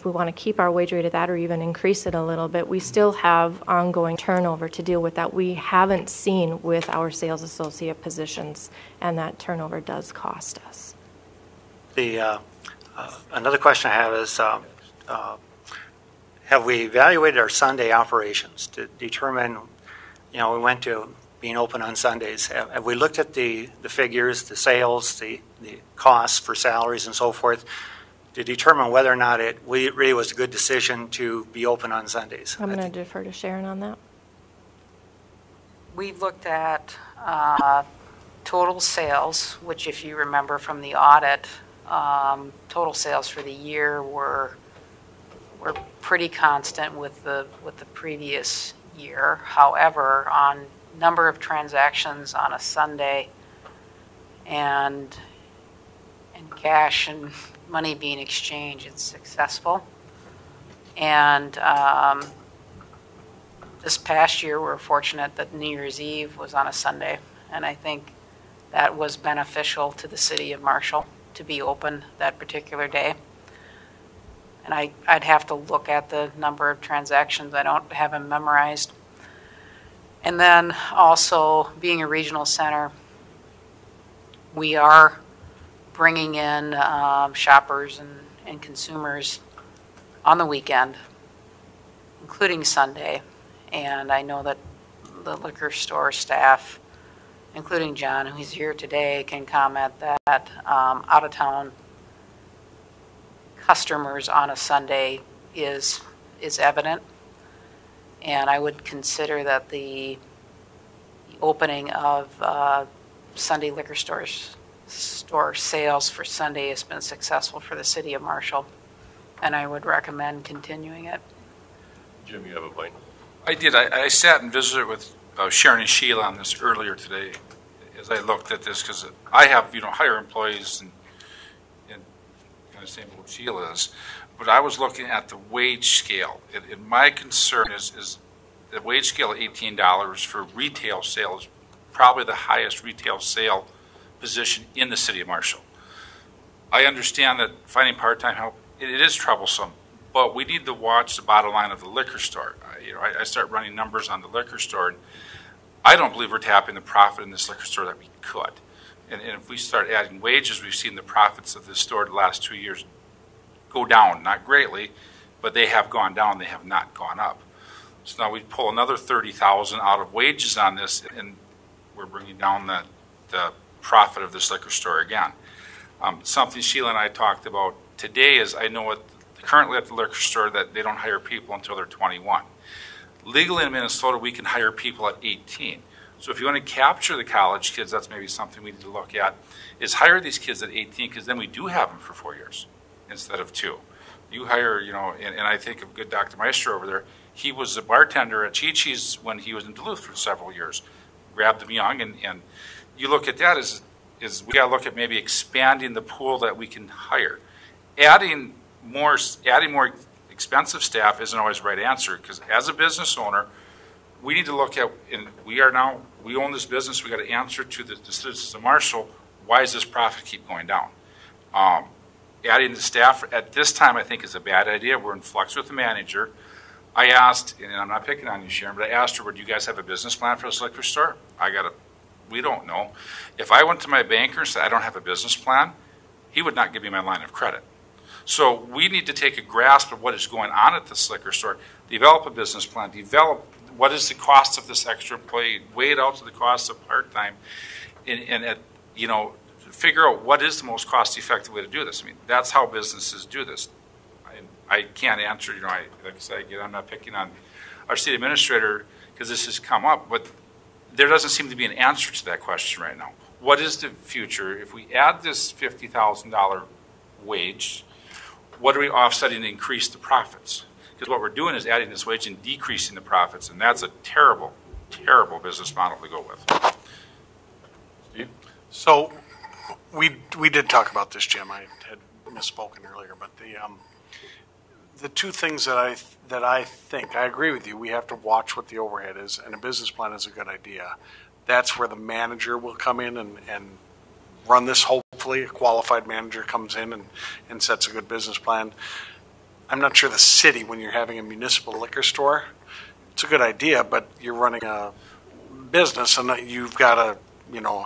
want to keep our wage rate at that or even increase it a little bit, we still have ongoing turnover to deal with that we haven't seen with our sales associate positions, and that turnover does cost us. Another question I have is, have we evaluated our Sunday operations to determine, we went to being open on Sundays. Have we looked at the figures, the sales, the costs for salaries and so forth, to determine whether or not it really was a good decision to be open on Sundays? I'm going to defer to Sharon on that. We've looked at total sales, which if you remember from the audit, total sales for the year were pretty constant with the previous year. However, on number of transactions on a Sunday and cash and money being exchanged, it's successful. And this past year, we're fortunate that New Year's Eve was on a Sunday, and I think that was beneficial to the city of Marshall to be open that particular day. And I'd have to look at the number of transactions. I don't have them memorized. And then also, being a regional center, we are bringing in shoppers and consumers on the weekend, including Sunday. And I know that the liquor store staff, including John, who's here today, can comment that out-of-town customers on a Sunday is evident. And I would consider that the opening of Sunday liquor store sales for Sunday has been successful for the city of Marshall, and I would recommend continuing it. Jim, you have a point? I did. I sat and visited with Sharon and Sheila on this earlier today as I looked at this, because I have, higher employees and kind of same what Sheila is, but I was looking at the wage scale. And my concern is the wage scale of $18 for retail sales, probably the highest retail sale position in the city of Marshall. I understand that finding part-time help, it is troublesome, but we need to watch the bottom line of the liquor store. I start running numbers on the liquor store, and I don't believe we're tapping the profit in this liquor store that we could. And if we start adding wages, we've seen the profits of this store the last 2 years go down, not greatly, but they have gone down, they have not gone up. So now we pull another $30,000 out of wages on this, and we're bringing down the profit of this liquor store again. Something Sheila and I talked about today is, I know currently at the liquor store that they don't hire people until they're 21. Legally in Minnesota, we can hire people at 18. So if you want to capture the college kids, that's maybe something we need to look at, is hire these kids at 18, because then we do have them for 4 years instead of 2. You hire, and I think of good Dr. Meister over there. He was a bartender at Chi-Chi's when he was in Duluth for several years. Grabbed them young, and you look at that as we got to look at maybe expanding the pool that we can hire. Adding more expensive staff isn't always the right answer, because as a business owner, we need to look at, and we own this business, we got to answer to the citizens of Marshall, why does this profit keep going down? Adding the staff at this time, I think, is a bad idea. We're in flux with the manager. I asked, and I'm not picking on you, Sharon, but I asked her, do you guys have a business plan for this liquor store? We don't know. If I went to my banker and said I don't have a business plan, he would not give me my line of credit. So we need to take a grasp of what is going on at this liquor store, develop a business plan, develop what is the cost of this extra employee, weigh it out to the cost of part-time, and figure out what is the most cost-effective way to do this. I mean, that's how businesses do this. I can't answer, like I said, again, I'm not picking on our city administrator because this has come up, but there doesn't seem to be an answer to that question right now. What is the future? If we add this $50,000 wage, what are we offsetting to increase the profits? Because what we're doing is adding this wage and decreasing the profits, and that's a terrible, terrible business model to go with. Steve? So we did talk about this, Jim. I had misspoken earlier, but the two things that I think, I agree with you, we have to watch what the overhead is, and a business plan is a good idea. That's where the manager will come in and run this. Hopefully a qualified manager comes in and sets a good business plan. I'm not sure the city, when you're having a municipal liquor store, it's a good idea, but you're running a business and you've got to,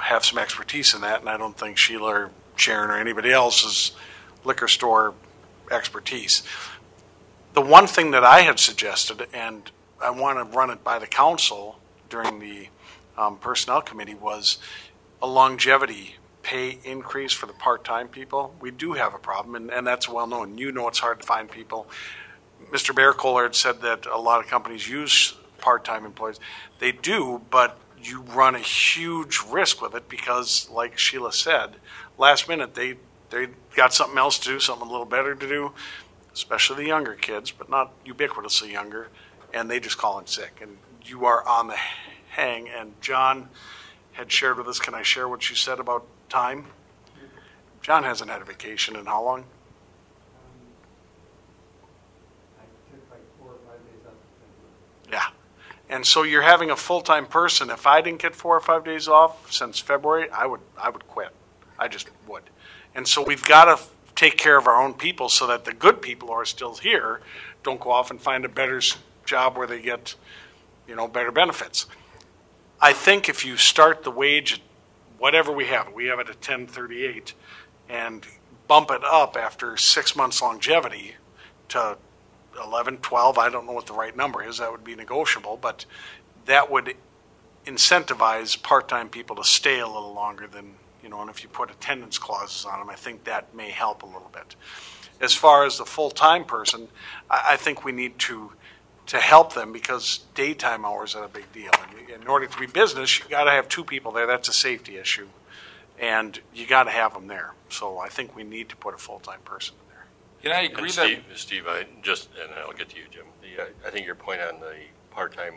have some expertise in that, and I don't think Sheila or Sharon or anybody else's liquor store expertise. The one thing that I had suggested, and I want to run it by the council during the personnel committee, was a longevity pay increase for the part-time people. We do have a problem, and that's well known. It's hard to find people. Mr. Bearcoller had said that a lot of companies use part-time employees. They do, but you run a huge risk with it because, like Sheila said, last minute they got something else to do, something a little better to do, especially the younger kids, but not ubiquitously younger, and they just call in sick. And you are on the hang. And John had shared with us, can I share what you said about time? John hasn't had a vacation in how long? I took like 4 or 5 days off. Yeah. And so you're having a full-time person. If I didn't get 4 or 5 days off since February, I would quit. I just would. And so we've got to take care of our own people so that the good people who are still here don't go off and find a better job where they get, better benefits. I think if you start the wage at whatever we have it at $10.38, and bump it up after 6 months longevity to 11, 12, I don't know what the right number is, that would be negotiable, but that would incentivize part-time people to stay a little longer than, and if you put attendance clauses on them, I think that may help a little bit. As far as the full-time person, I think we need to help them because daytime hours are a big deal. And in order to be business, you got to have 2 people there. That's a safety issue, and you got to have them there. So I think we need to put a full-time person in there. And I agree and Steve, and I'll get to you, Jim. I think your point on the part-time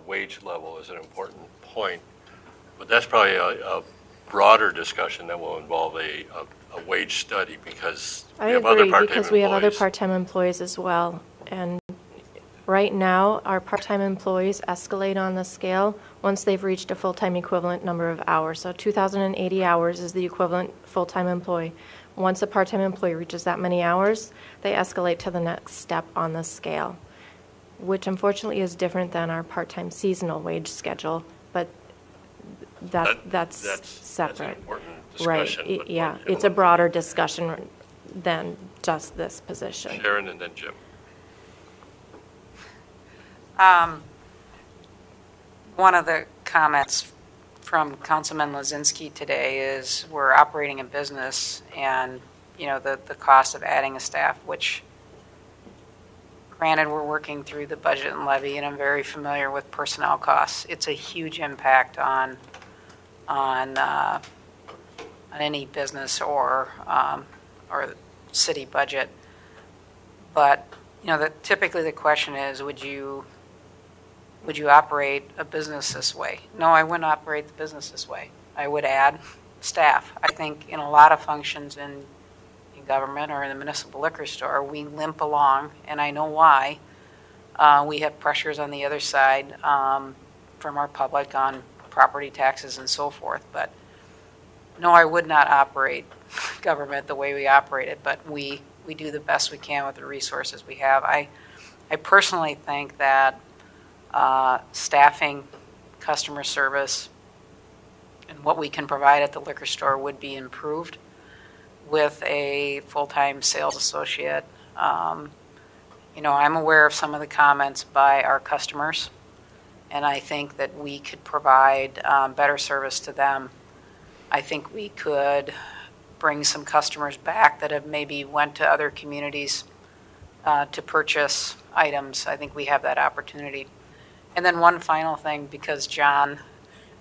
wage level is an important point, but that's probably a broader discussion that will involve a wage study because we have other part-time employees. We have other part-time employees as well. And right now, our part-time employees escalate on the scale once they've reached a full-time equivalent number of hours. So 2,080 hours is the equivalent full-time employee. Once a part-time employee reaches that many hours, they escalate to the next step on the scale, which unfortunately is different than our part-time seasonal wage schedule, but that's separate. That's an important discussion. Right, yeah, it's a broader discussion than just this position. Sharon and then Jim. One of the comments from Councilman Lazinski today is we're operating a business and, the cost of adding a staff, which granted we're working through the budget and levy and I'm very familiar with personnel costs. It's a huge impact on any business or city budget. But, typically the question is, would you operate a business this way? No, I wouldn't operate the business this way. I would add staff. I think in a lot of functions in government or in the municipal liquor store, we limp along, and I know why. We have pressures on the other side from our public on property taxes and so forth. But no, I would not operate government the way we operate it, but we do the best we can with the resources we have. I personally think that staffing, customer service, and what we can provide at the liquor store would be improved with a full-time sales associate. I'm aware of some of the comments by our customers, and I think that we could provide better service to them. I think we could bring some customers back that have maybe went to other communities to purchase items. I think we have that opportunity. And then one final thing, because John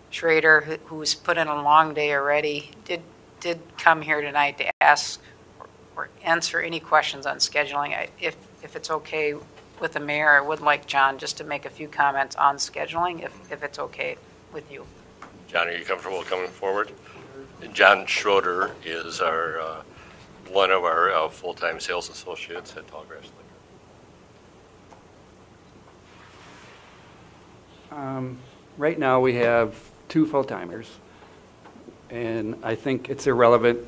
Schrader, who's put in a long day already, did come here tonight to ask or answer any questions on scheduling. If it's okay with the mayor, I would like John just to make a few comments on scheduling, if it's okay with you. John, are you comfortable coming forward? John Schroeder is our one of our full-time sales associates at Tallgrass Liquor. Right now, we have 2 full-timers, and I think it's irrelevant,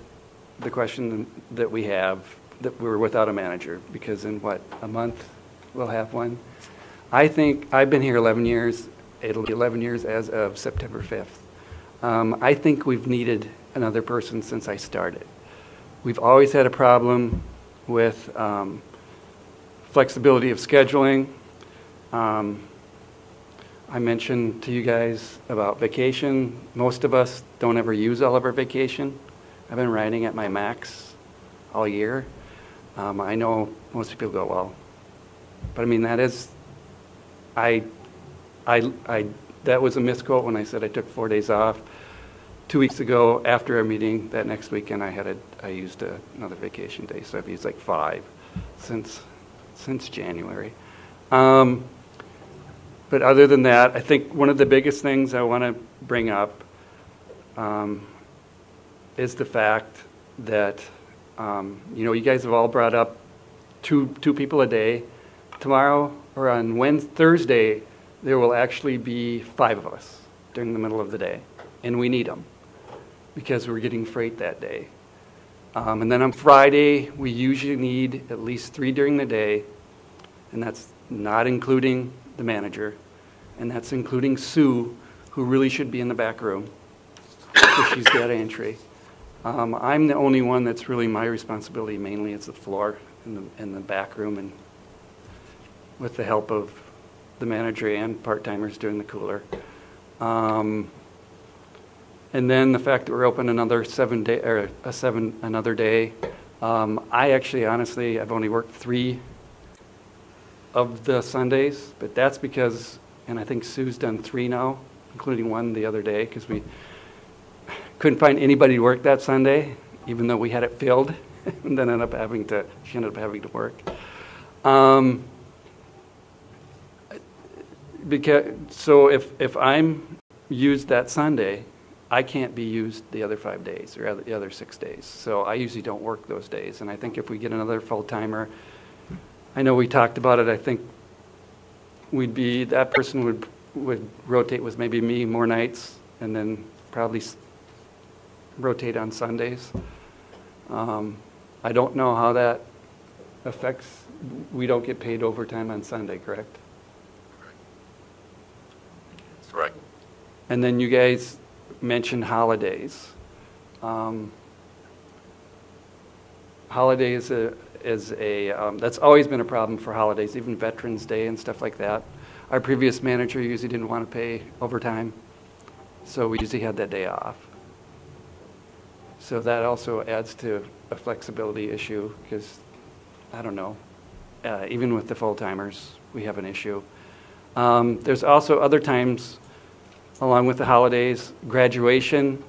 the question that we have, that we're without a manager, because in a month, we'll have one. I think, I've been here 11 years, it'll be 11 years as of September 5th. I think we've needed another person since I started. We've always had a problem with flexibility of scheduling. I mentioned to you guys about vacation. Most of us don't ever use all of our vacation. I've been riding at my max all year. I know most people go, well, but I mean, that is, that was a misquote when I said I took 4 days off. 2 weeks ago, after our meeting, that next weekend, I used another vacation day, so I've used like 5 since January. But other than that, I think one of the biggest things I want to bring up is the fact that you guys have all brought up two people a day. Tomorrow or on Thursday, there will actually be 5 of us during the middle of the day, and we need them because we're getting freight that day. And then on Friday, we usually need at least 3 during the day, and that's not including the manager, and that's including Sue, who really should be in the back room because she's data entry. I'm the only one that's really my responsibility. Mainly it's the floor in the back room, and with the help of the manager and part-timers doing the cooler. And then the fact that we're open another 7 day or another day. I actually, honestly, I've only worked 3 of the Sundays, but that's because, and I think Sue's done 3 now, including 1 the other day, because we couldn't find anybody to work that Sunday, even though we had it filled, and then she ended up having to work. So if I'm used that Sunday, I can't be used the other 5 days or the other 6 days. So I usually don't work those days. And I think if we get another full-timer, I know we talked about it, I think that person would rotate with maybe me more nights and then probably rotate on Sundays. I don't know how that affects, we don't get paid overtime on Sunday, correct? Correct. And then you guys mentioned holidays. Holidays that's always been a problem for holidays, even Veterans Day and stuff like that. Our previous manager usually didn't want to pay overtime, so we usually had that day off. So that also adds to a flexibility issue because, I don't know, even with the full-timers, we have an issue. There's also other times, along with the holidays, graduation,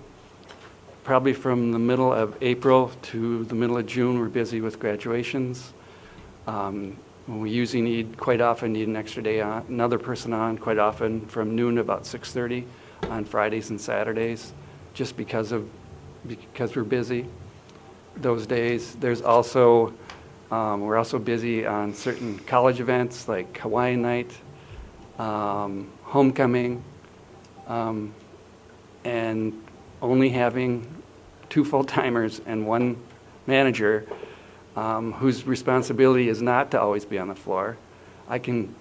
probably from the middle of April to the middle of June, we're busy with graduations. We usually quite often need an extra day on, another person on quite often from noon to about 6:30 on Fridays and Saturdays, just because we're busy those days. There's also, we're also busy on certain college events like Hawaiian Night, homecoming, and only having 2 full-timers and 1 manager whose responsibility is not to always be on the floor. I can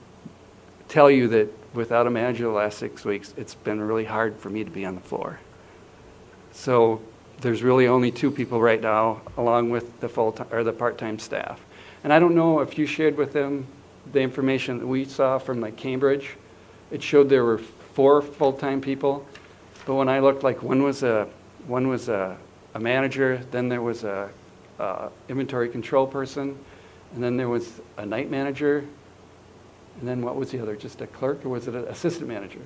tell you that without a manager the last 6 weeks, it's been really hard for me to be on the floor. So there's really only 2 people right now, along with the the part-time staff. And I don't know if you shared with them the information that we saw from like Cambridge. It showed there were 4 full-time people, but when I looked, like one was a manager, then there was a inventory control person, and then there was a night manager, and then what was the other? Just a clerk, or was it an assistant manager?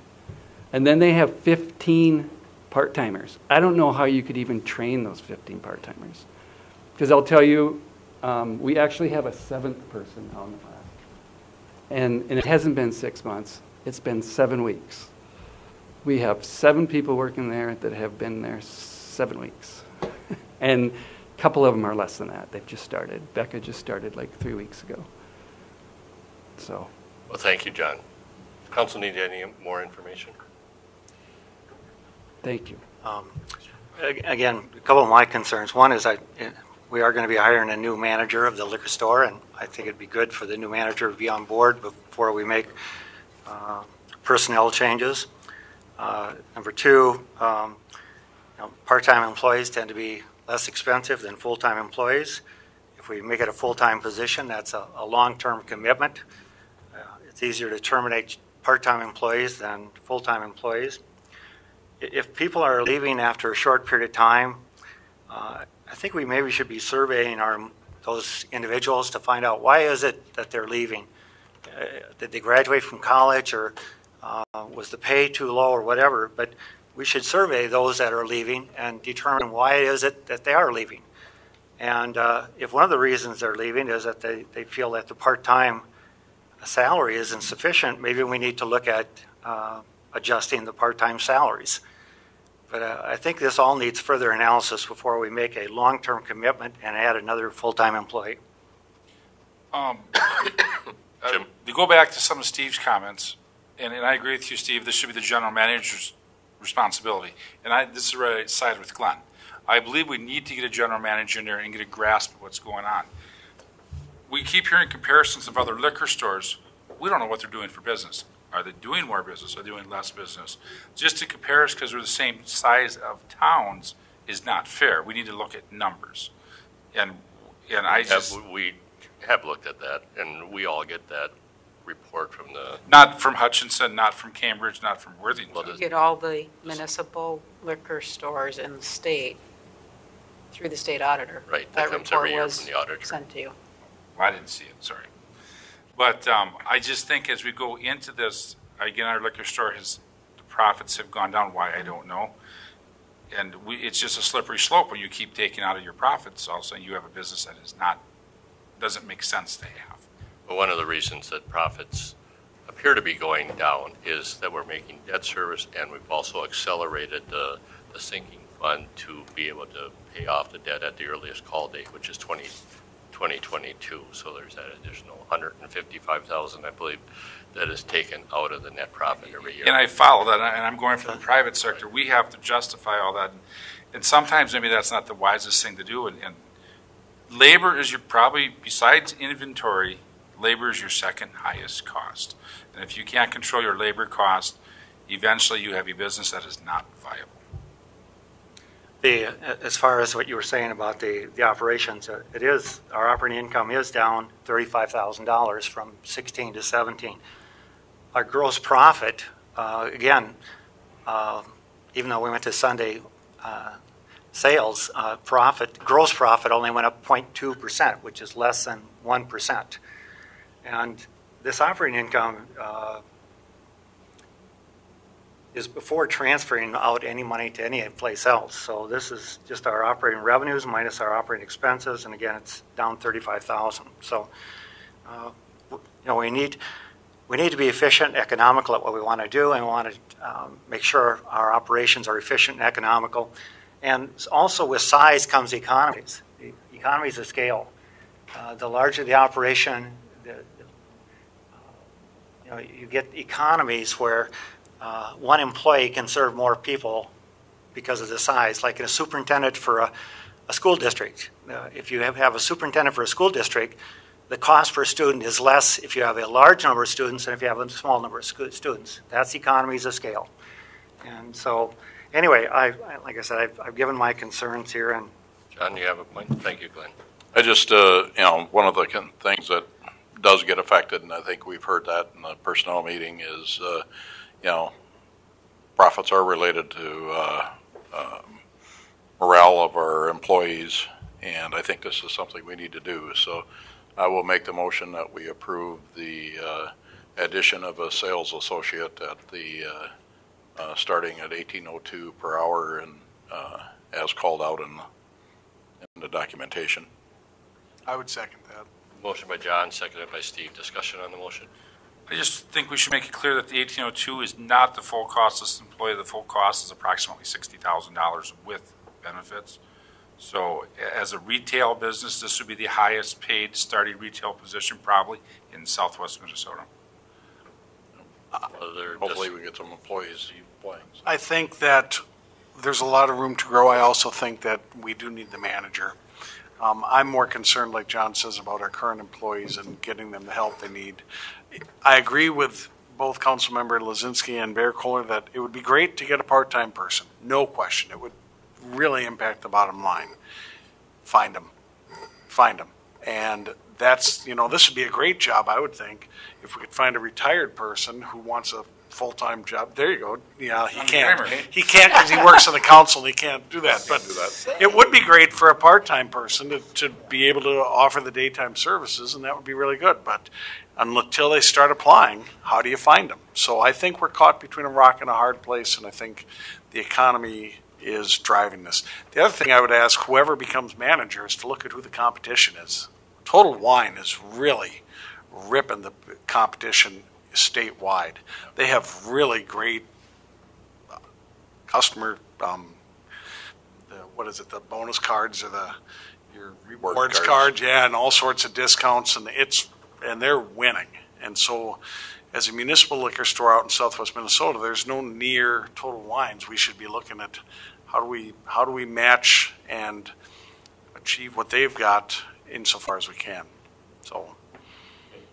And then they have 15 part-timers. I don't know how you could even train those 15 part-timers, because I'll tell you, we actually have a 7th person on the class. And it hasn't been 6 months. It's been 7 weeks. We have 7 people working there that have been there 7 weeks. And a couple of them are less than that. They've just started. Becca just started like 3 weeks ago. So. Well, thank you, John. Council need any more information? Thank you. Again, a couple of my concerns. One is we are going to be hiring a new manager of the liquor store, and I think it'd be good for the new manager to be on board before we make personnel changes. Number two, part-time employees tend to be less expensive than full-time employees. If we make it a full-time position, that's a long-term commitment. It's easier to terminate part-time employees than full-time employees. If people are leaving after a short period of time, I think we maybe should be surveying those individuals to find out why is it that they're leaving. Did they graduate from college, or was the pay too low, or whatever? But we should survey those that are leaving and determine why is it that they are leaving. And if one of the reasons they're leaving is that they feel that the part-time salary isn't sufficient, maybe we need to look at adjusting the part-time salaries. But I think this all needs further analysis before we make a long-term commitment and add another full-time employee. To go back to some of Steve's comments, and I agree with you, Steve, this should be the general manager's responsibility. And this is where I side with Glenn. I believe we need to get a general manager in there and get a grasp of what's going on. We keep hearing comparisons of other liquor stores. We don't know what they're doing for business. Are they doing more business? Are they doing less business? Just to compare us because we're the same size of towns is not fair. We need to look at numbers. And we have looked at that, and we all get that report from the... Not from Hutchinson, not from Cambridge, not from Worthington. You get all the municipal liquor stores in the state through the state auditor. Right, that comes every year from the auditor. Sent to you. Well, I didn't see it, sorry. But I just think as we go into this, again, our liquor store the profits have gone down. Why, I don't know. And it's just a slippery slope when you keep taking out of your profits. All of a sudden you have a business that doesn't make sense to have. Well, one of the reasons that profits appear to be going down is that we're making debt service, and we've also accelerated the sinking fund to be able to pay off the debt at the earliest call date, which is 2022. So there's that additional $155,000, I believe, that is taken out of the net profit every year. And I follow that, and I'm going from the private sector. We have to justify all that, and sometimes maybe that's not the wisest thing to do. And labor is probably, besides inventory, labor is your second highest cost. And if you can't control your labor cost, eventually you have a business that is not viable. As far as what you were saying about the operations, our operating income is down $35,000 from 16 to 17. Our gross profit, again, even though we went to Sunday sales, gross profit only went up 0.2%, which is less than 1%. And this operating income is before transferring out any money to any place else. So this is just our operating revenues minus our operating expenses, and again, it's down $35,000. So, we need to be efficient and economical at what we want to do, and we want to make sure our operations are efficient and economical. And also with size comes economies. The economies of scale. The larger the operation, you get economies where one employee can serve more people because of the size, like a superintendent for a school district. If you have a superintendent for a school district, the cost per student is less if you have a large number of students than if you have a small number of students. That's economies of scale. And so, anyway, like I said, I've given my concerns here. And John, you have a point? Thank you, Glenn. I just, one of the things that does get affected, and I think we've heard that in the personnel meeting, is profits are related to morale of our employees, and I think this is something we need to do. So I will make the motion that we approve the addition of a sales associate at the starting at $18.02 per hour, and as called out in the documentation. I would second that. Motion by John, seconded by Steve. Discussion on the motion? I just think we should make it clear that the 1802 is not the full cost of this employee. The full cost is approximately $60,000 with benefits. So as a retail business, this would be the highest paid starting retail position probably in Southwest Minnesota. Hopefully we get some employees applying. I think that there's a lot of room to grow. I also think that we do need the manager. I'm more concerned, like John says, about our current employees and getting them the help they need. I agree with both Councilmember Lazinski and Bear Kohler that it would be great to get a part-time person. No question. It would really impact the bottom line. Find them. Find them. And that's, this would be a great job, I would think, if we could find a retired person who wants a full-time job. There you go. Yeah, he can't. He can't because he works on the council and he can't do that. But it would be great for a part-time person to be able to offer the daytime services, and that would be really good. But until they start applying, how do you find them? So I think we're caught between a rock and a hard place, and I think the economy is driving this. The other thing I would ask whoever becomes manager is to look at who the competition is. Total Wine is really ripping the competition statewide. They have really great customer, the bonus cards or your rewards cards, yeah, and all sorts of discounts, and they're winning. And so, as a municipal liquor store out in Southwest Minnesota, there's no near Total Wines. We should be looking at how do we match and achieve what they've got insofar as we can. So,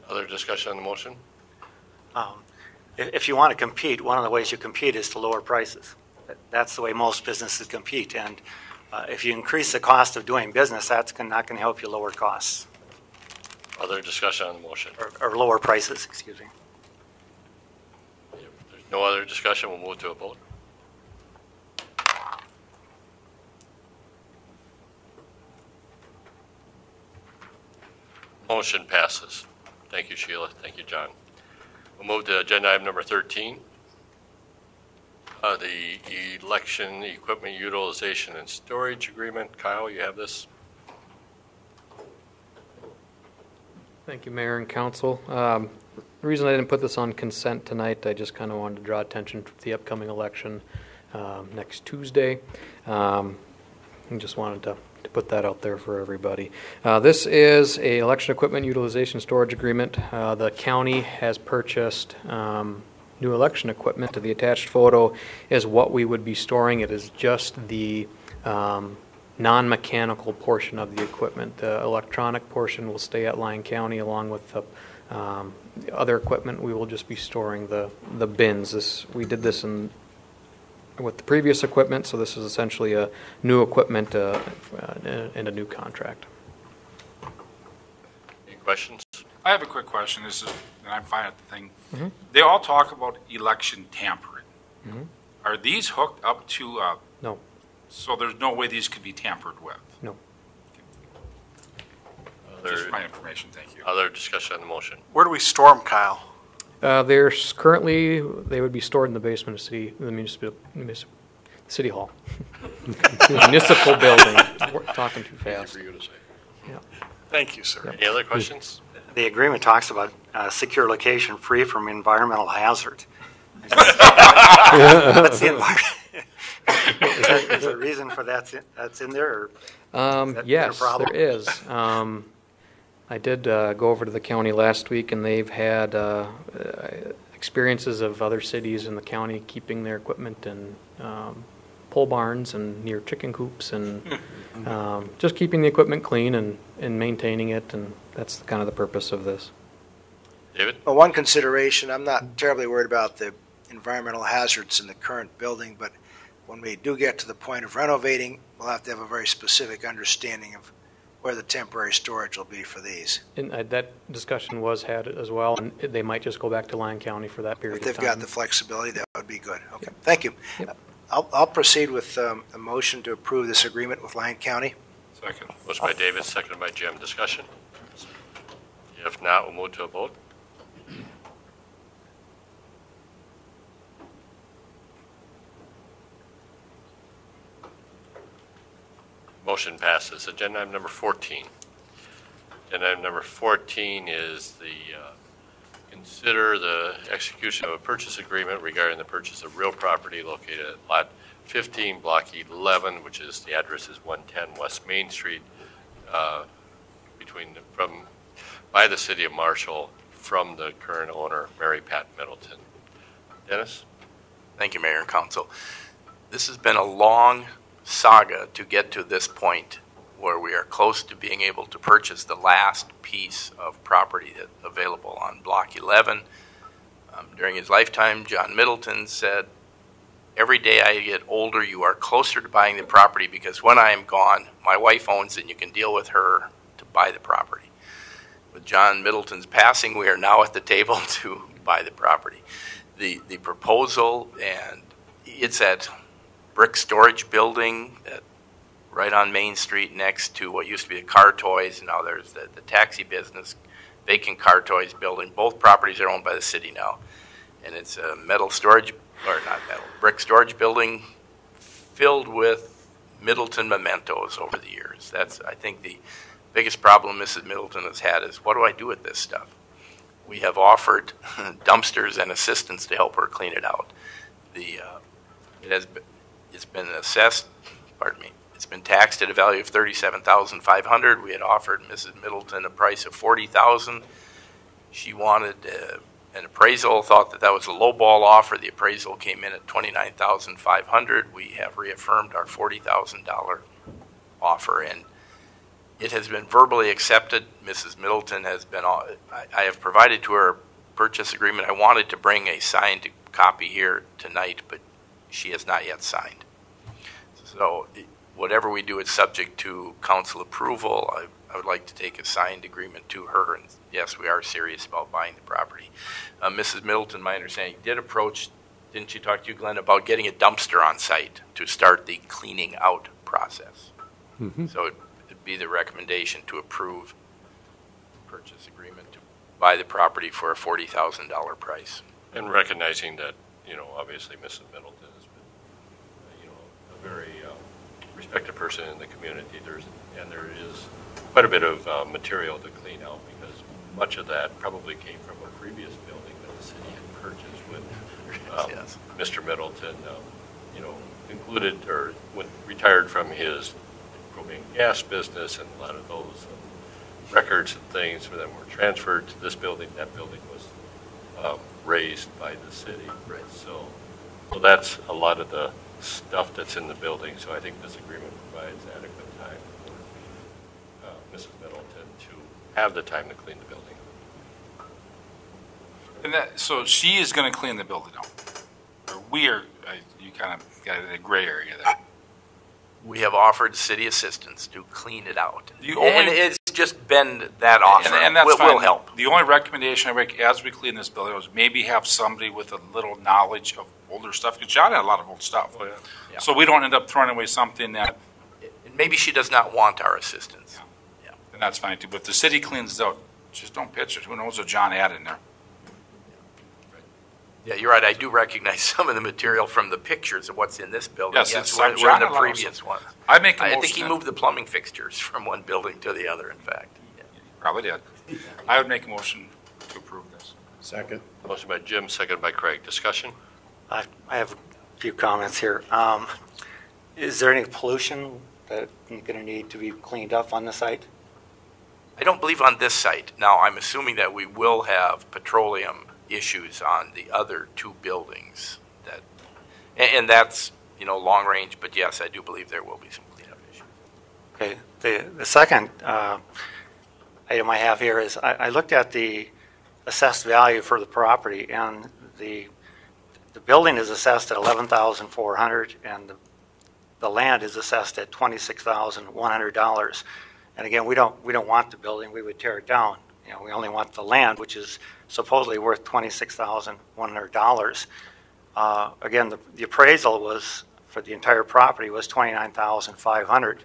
other discussion on the motion? If you want to compete, one of the ways you compete is to lower prices. That's the way most businesses compete. And if you increase the cost of doing business, that's not going to help you lower costs. Other discussion on the motion? Or lower prices, excuse me. If there's no other discussion, we'll move to a vote. Motion passes. Thank you, Sheila. Thank you, John. We'll move to agenda item number 13. The election equipment utilization and storage agreement. Kyle, you have this? Thank you, Mayor and Council. The reason I didn't put this on consent tonight, I just kind of wanted to draw attention to the upcoming election next Tuesday. I just wanted to put that out there for everybody. This is a election equipment utilization storage agreement. The county has purchased new election equipment. The attached photo is what we would be storing. It is just the non-mechanical portion of the equipment. The electronic portion will stay at Lyon County along with the other equipment. We will just be storing the bins. We did this with the previous equipment, so this is essentially a new equipment and a new contract. Any questions? I have a quick question. And I'm fine at the thing. Mm-hmm. They all talk about election tampering. Mm-hmm. Are these hooked up to? No. So there's no way these could be tampered with? No. Just my information, thank you. Other discussion on the motion? Where do we store them, Kyle? There's currently, they would be stored in the basement of the City Hall. Municipal building. We're talking too fast. For you to say. Yeah. Thank you, sir. Any other questions? The agreement talks about secure location free from environmental hazard. What's the environment? Is there a reason for that's in there? Yes, there is. I did go over to the county last week, and they've had experiences of other cities in the county keeping their equipment in pole barns and near chicken coops, and just keeping the equipment clean and maintaining it, and that's kind of the purpose of this. David? Well, one consideration, I'm not terribly worried about the environmental hazards in the current building, but when we do get to the point of renovating, we'll have to have a very specific understanding of where the temporary storage will be for these. And that discussion was had as well, and they might just go back to Lyon County for that period of time. If they've got the flexibility, that would be good. Okay, yep. Thank you. Yep. I'll proceed with a motion to approve this agreement with Lyon County. Second. Motion by David, seconded by Jim. Discussion? If not, we'll move to a vote. Motion passes. Agenda item number 14. Agenda item number 14 is the consider the execution of a purchase agreement regarding the purchase of real property located at Lot 15, Block 11, which is, the address is 110 West Main Street, by the City of Marshall from the current owner, Mary Pat Middleton. Dennis? Thank you, Mayor and Council. This has been a long saga to get to this point where we are close to being able to purchase the last piece of property that's available on Block 11. During his lifetime, John Middleton said, "Every day I get older, you are closer to buying the property because when I am gone, my wife owns it and you can deal with her to buy the property." With John Middleton's passing, we are now at the table to buy the property. The proposal, and it's at Brick Storage Building right on Main Street next to what used to be the Car Toys. Now there's the taxi business, vacant Car Toys building. Both properties are owned by the city now. And it's a brick storage building filled with Middleton mementos over the years. That's, I think, the biggest problem Mrs. Middleton has had is, what do I do with this stuff? We have offered dumpsters and assistance to help her clean it out. It's been assessed, it's been taxed at a value of $37,500. We had offered Mrs. Middleton a price of $40,000. She wanted an appraisal, thought that was a lowball offer. The appraisal came in at $29,500. We have reaffirmed our $40,000 offer, and it has been verbally accepted. Mrs. Middleton has been, I have provided to her a purchase agreement. I wanted to bring a signed copy here tonight, but she has not yet signed. So whatever we do is subject to council approval. I would like to take a signed agreement to her, and yes, we are serious about buying the property. Mrs. Middleton, my understanding, did approach, didn't she talk to you, Glenn, about getting a dumpster on site to start the cleaning out process? Mm-hmm. So it'd be the recommendation to approve the purchase agreement to buy the property for a $40,000 price. And recognizing that, obviously Mrs. Middleton has been, a very respected person in the community. There is quite a bit of material to clean out because much of that probably came from a previous building that the city had purchased with yes. Mr. Middleton, concluded or retired from his propane gas business, and a lot of those records and things for them were transferred to this building. That building was raised by the city. Right. So that's a lot of the stuff that's in the building. So I think this agreement provides adequate time for Mrs. Middleton to have the time to clean the building. And so she is going to clean the building out. Or we are, you kind of got a gray area there. We have offered city assistance to clean it out. And it's just been that offer. And that's will help. The only recommendation I make as we clean this building was maybe have somebody with a little knowledge of older stuff, because John had a lot of old stuff. Oh, yeah. Yeah. So we don't end up throwing away something that... Maybe she does not want our assistance. Yeah. And that's fine too. But if the city cleans it out, just don't pitch it. Who knows what John had in there? Yeah, you're right. I do recognize some of the material from the pictures of what's in this building. Yes, it's John in the allows previous it. one. I think he moved the plumbing fixtures from one building to the other, in fact. Yeah. Probably did. I would make a motion to approve this. Second. Motion by Jim, second by Craig. Discussion? I have a few comments here. Is there any pollution that you're going to need to be cleaned up on the site? I don't believe on this site. Now, I'm assuming that we will have petroleum issues on the other two buildings. And that's, long range, but yes, I do believe there will be some cleanup issues. Okay. The second item I have here is I looked at the assessed value for the property, and the building is assessed at $11,400, and the land is assessed at $26,100. And again, we don't want the building; we would tear it down. We only want the land, which is supposedly worth $26,100. Again, the appraisal was for the entire property was $29,500.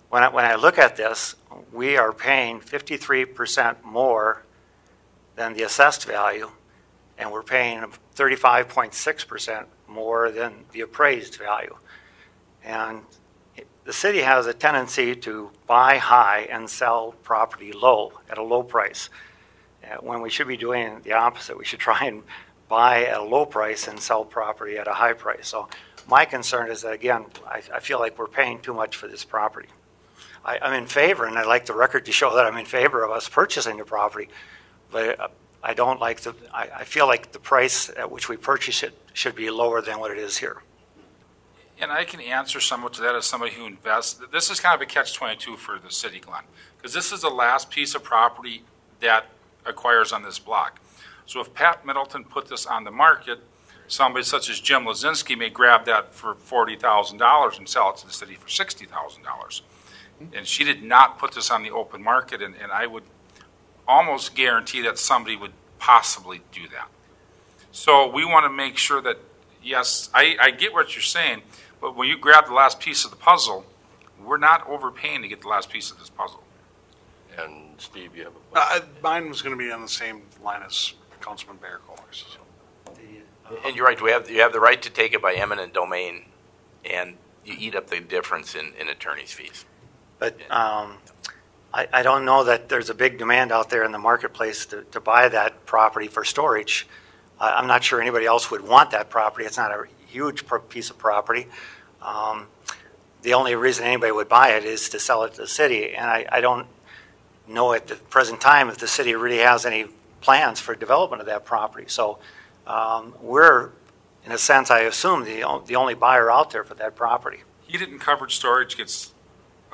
When I look at this, we are paying 53% more than the assessed value, and we're paying 35.6% more than the appraised value. And the city has a tendency to buy high and sell property low at a low price. when we should be doing the opposite. We should try and buy at a low price and sell property at a high price. So my concern is that, again, I feel like we're paying too much for this property. I'm in favor, and I'd like the record to show that I'm in favor of us purchasing the property, but I don't like I feel like the price at which we purchase it should be lower than what it is here. And I can answer somewhat to that as somebody who invests. This is kind of a catch-22 for the city, Glenn, because this is the last piece of property that acquires on this block. So if Pat Middleton put this on the market, somebody such as Jim Lazinski may grab that for $40,000 and sell it to the city for $60,000. And she did not put this on the open market, and I would almost guarantee that somebody would possibly do that. So we want to make sure that, yes, I get what you're saying, but when you grab the last piece of the puzzle, we're not overpaying to get the last piece of this puzzle. And Steve, you have a question? Mine was going to be on the same line as Councilman Bear-Kohler's. And you're right, you have the right to take it by eminent domain, and you eat up the difference in attorney's fees. But I don't know that there's a big demand out there in the marketplace to buy that property for storage. I'm not sure anybody else would want that property. It's not a huge piece of property. The only reason anybody would buy it is to sell it to the city, and I don't know at the present time if the city really has any plans for development of that property. So we're, in a sense, I assume, the only buyer out there for that property. Heated and covered storage gets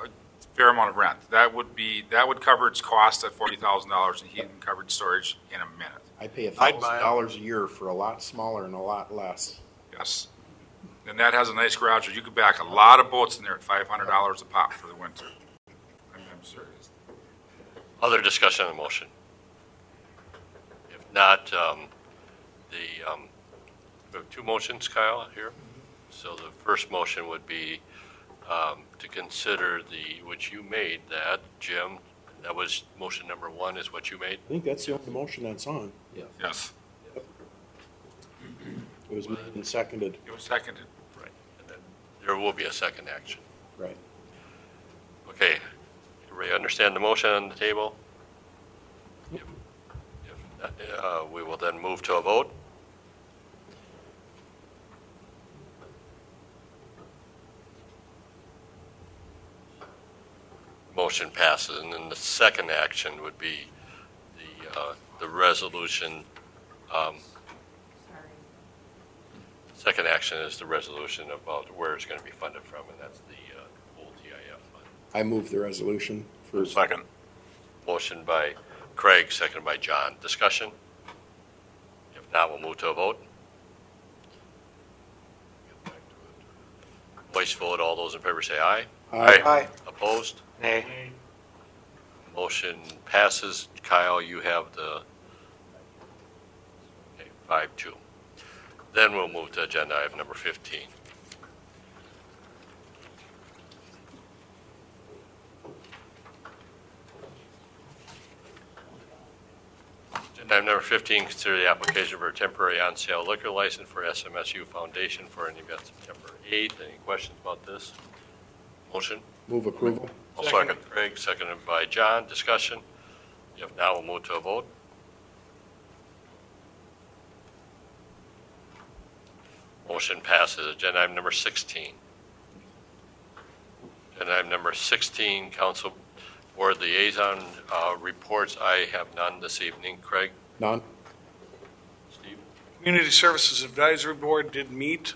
a fair amount of rent. That would cover its cost at $40,000 in heated and covered storage in a minute. I pay $1,000 a year for a lot smaller and a lot less. Yes. And that has a nice garage. You could back a lot of boats in there at $500 a pop for the winter. I'm serious. Other discussion on the motion? If not, we have two motions, Kyle, here. So the first motion would be to consider which you made that, Jim. That was motion number one is what you made? I think that's the only motion that's on. Yeah. Yes. It was made and seconded. It was seconded. Right. And then there will be a second action. Right. Okay. Everybody understand the motion on the table? If not, we will then move to a vote. Motion passes, and then the second action would be the resolution. Second action is the resolution about where it's going to be funded from, and that's the old TIF fund. I move the resolution for Second. Motion by Craig, seconded by John. Discussion? If not, we'll move to a vote. Voice vote. All those in favor say aye. Aye. Aye. Opposed? Nay. Motion passes. Kyle, you have the 5-2. Then we'll move to agenda item number 15. Agenda item number 15, consider the application for a temporary on-sale liquor license for SMSU Foundation for an event September 8th. Any questions about this? Motion? Move approval. I'll second. Craig, seconded by John. Discussion? If not, we'll move to a vote. Motion passes. Agenda item number 16. Agenda item number 16, Council Board Liaison reports. I have none this evening. Craig? None. Steve? Community Services Advisory Board did meet.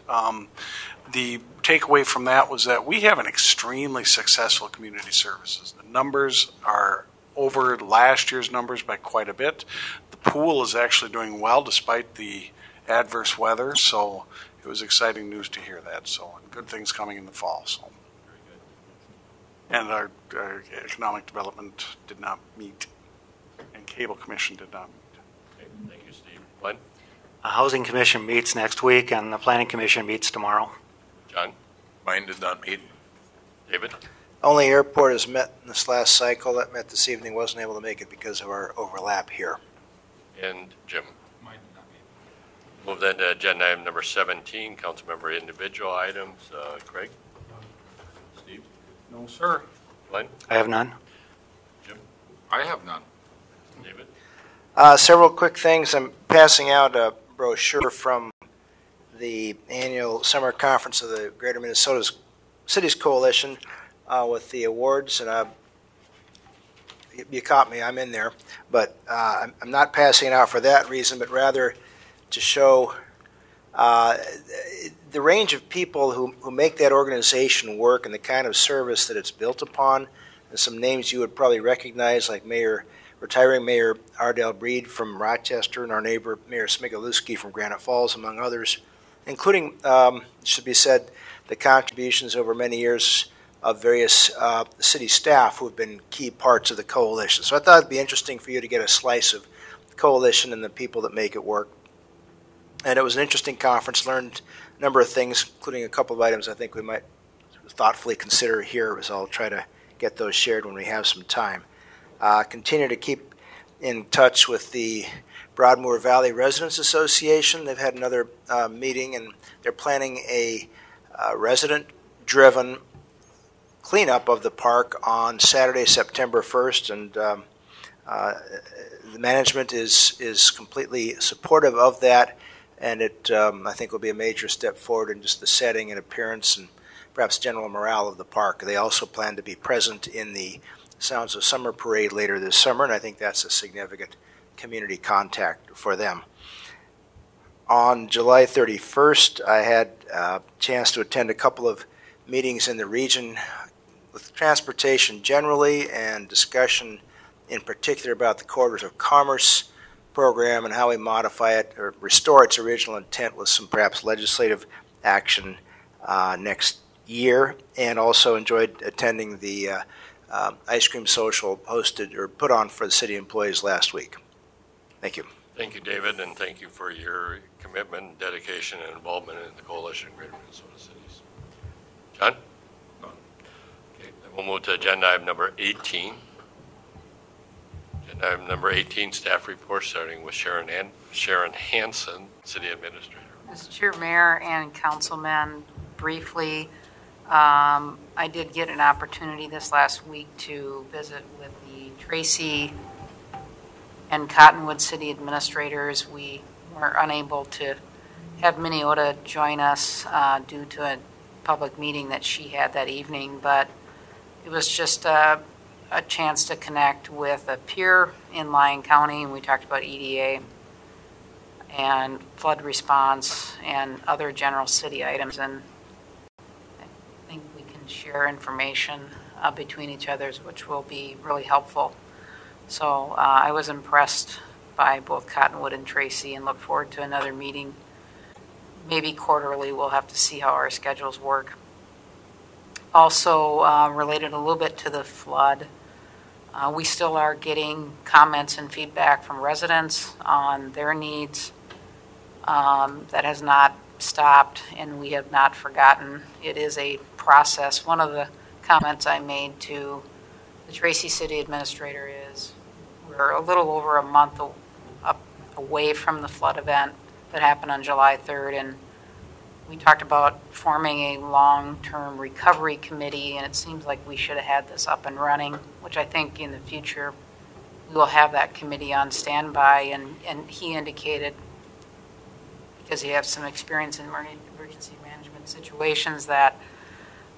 The takeaway from that was that we have an extremely successful community services. The numbers are over last year's numbers by quite a bit. The pool is actually doing well despite the adverse weather, so it was exciting news to hear that. So, and good things coming in the fall. So, and our economic development did not meet, and Cable Commission did not meet. Okay, thank you, Steve. Glenn? Housing Commission meets next week, and the Planning Commission meets tomorrow. John? Mine did not meet. David? Only airport has met in this last cycle. That met this evening. Wasn't able to make it because of our overlap here. And Jim? Mine did not meet. Move then to agenda item number 17, council member individual items. Craig? Steve? No, sir. Glenn? I have none. Jim? I have none. David? Several quick things. I'm passing out a brochure from the annual summer conference of the Greater Minnesota Cities Coalition with the awards, and you caught me, I'm in there, but I'm not passing it out for that reason, but rather to show the range of people who make that organization work and the kind of service that it's built upon. And some names you would probably recognize, like retiring Mayor Ardell Breed from Rochester and our neighbor Mayor Smigalewski from Granite Falls, among others, including, should be said, the contributions over many years of various city staff who have been key parts of the coalition. So I thought it'd be interesting for you to get a slice of the coalition and the people that make it work. And it was an interesting conference, learned a number of things, including a couple of items I think we might thoughtfully consider here, as I'll try to get those shared when we have some time. Continue to keep in touch with the Broadmoor Valley Residents Association. They've had another meeting, and they're planning a resident-driven cleanup of the park on Saturday, September 1st, and the management is completely supportive of that, and it I think will be a major step forward in just the setting and appearance and perhaps general morale of the park. They also plan to be present in the Sounds of Summer Parade later this summer, and I think that's a significant community contact for them. On July 31st, I had a chance to attend a couple of meetings in the region with transportation generally and discussion in particular about the Corridors of Commerce program and how we modify it or restore its original intent with some perhaps legislative action next year, and also enjoyed attending the ice cream social hosted or put on for the city employees last week. Thank you. Thank you, David, and thank you for your commitment, dedication, and involvement in the Coalition of Greater Minnesota Cities. John? No. Okay, then we'll move to agenda item number 18. Agenda item number 18, staff report, starting with Sharon Hansen, City Administrator. Mr. Chair, Mayor, and Councilmen, briefly, I did get an opportunity this last week to visit with the Tracy and Cottonwood City Administrators. We were unable to have Minneota join us due to a public meeting that she had that evening, but it was just a chance to connect with a peer in Lyon County, and we talked about EDA and flood response and other general city items, and I think we can share information between each other, which will be really helpful. So I was impressed by both Cottonwood and Tracy and look forward to another meeting. Maybe quarterly, we'll have to see how our schedules work. Also related a little bit to the flood, we still are getting comments and feedback from residents on their needs. That has not stopped, and we have not forgotten. It is a process. One of the comments I made to the Tracy City Administrator is we're a little over a month away from the flood event that happened on July 3rd, and we talked about forming a long-term recovery committee, and it seems like we should have had this up and running, which I think in the future we will have that committee on standby, and he indicated, because he has some experience in emergency management situations, that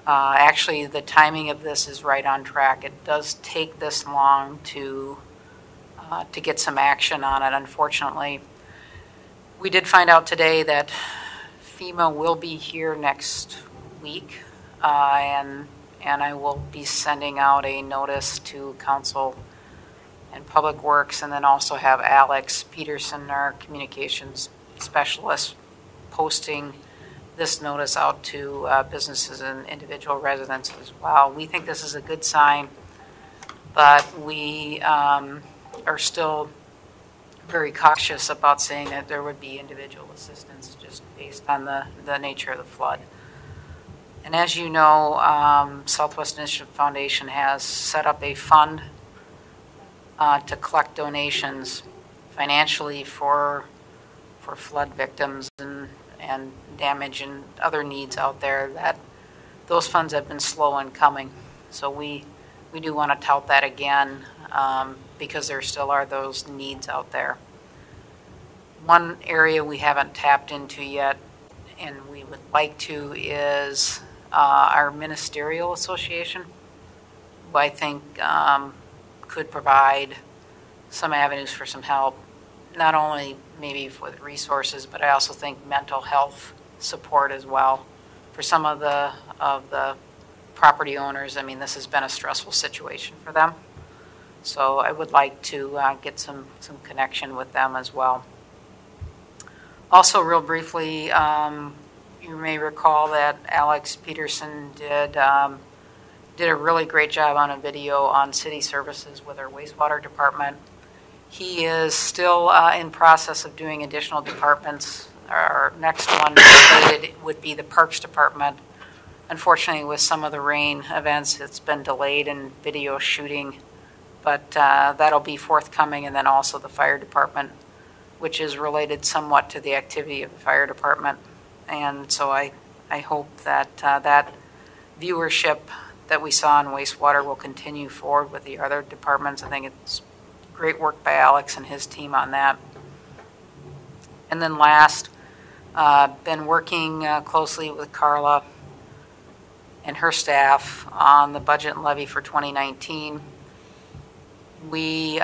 actually the timing of this is right on track. It does take this long to get some action on it, unfortunately. We did find out today that FEMA will be here next week, and I will be sending out a notice to Council and Public Works, and then also have Alex Peterson, our communications specialist, posting this notice out to businesses and individual residents as well. We think this is a good sign, but we are still very cautious about saying that there would be individual assistance just based on the nature of the flood. And as you know, Southwest Initiative Foundation has set up a fund to collect donations financially for flood victims and damage and other needs out there. That those funds have been slow in coming. So we do want to tout that again. because there still are those needs out there. One area we haven't tapped into yet, and we would like to, is our ministerial association, who I think could provide some avenues for some help, not only maybe with resources, but I also think mental health support as well for some of the property owners. I mean, this has been a stressful situation for them. So I would like to get some connection with them as well. Also, real briefly, you may recall that Alex Peterson did a really great job on a video on city services with our wastewater department. He is still in process of doing additional departments. Our next one would be the Parks Department. Unfortunately, with some of the rain events, it's been delayed in video shooting, but that'll be forthcoming. And then also the Fire Department, which is related somewhat to the activity of the Fire Department. And so I hope that that viewership that we saw in wastewater will continue forward with the other departments. I think it's great work by Alex and his team on that. And then last, been working closely with Carla and her staff on the budget and levy for 2019. We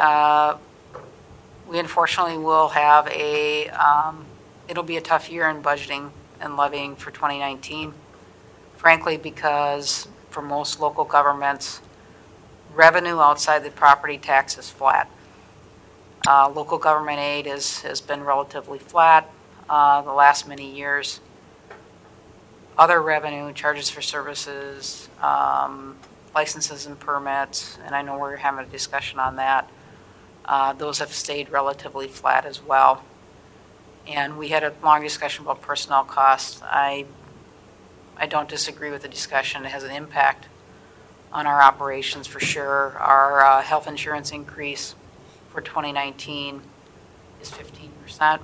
unfortunately will have it'll be a tough year in budgeting and levying for 2019, frankly, because for most local governments, revenue outside the property tax is flat. Local government aid has been relatively flat the last many years. Other revenue, charges for services, licenses and permits, and I know we're having a discussion on that, those have stayed relatively flat as well. And we had a long discussion about personnel costs. I don't disagree with the discussion. It has an impact on our operations for sure. Our health insurance increase for 2019 is 15%.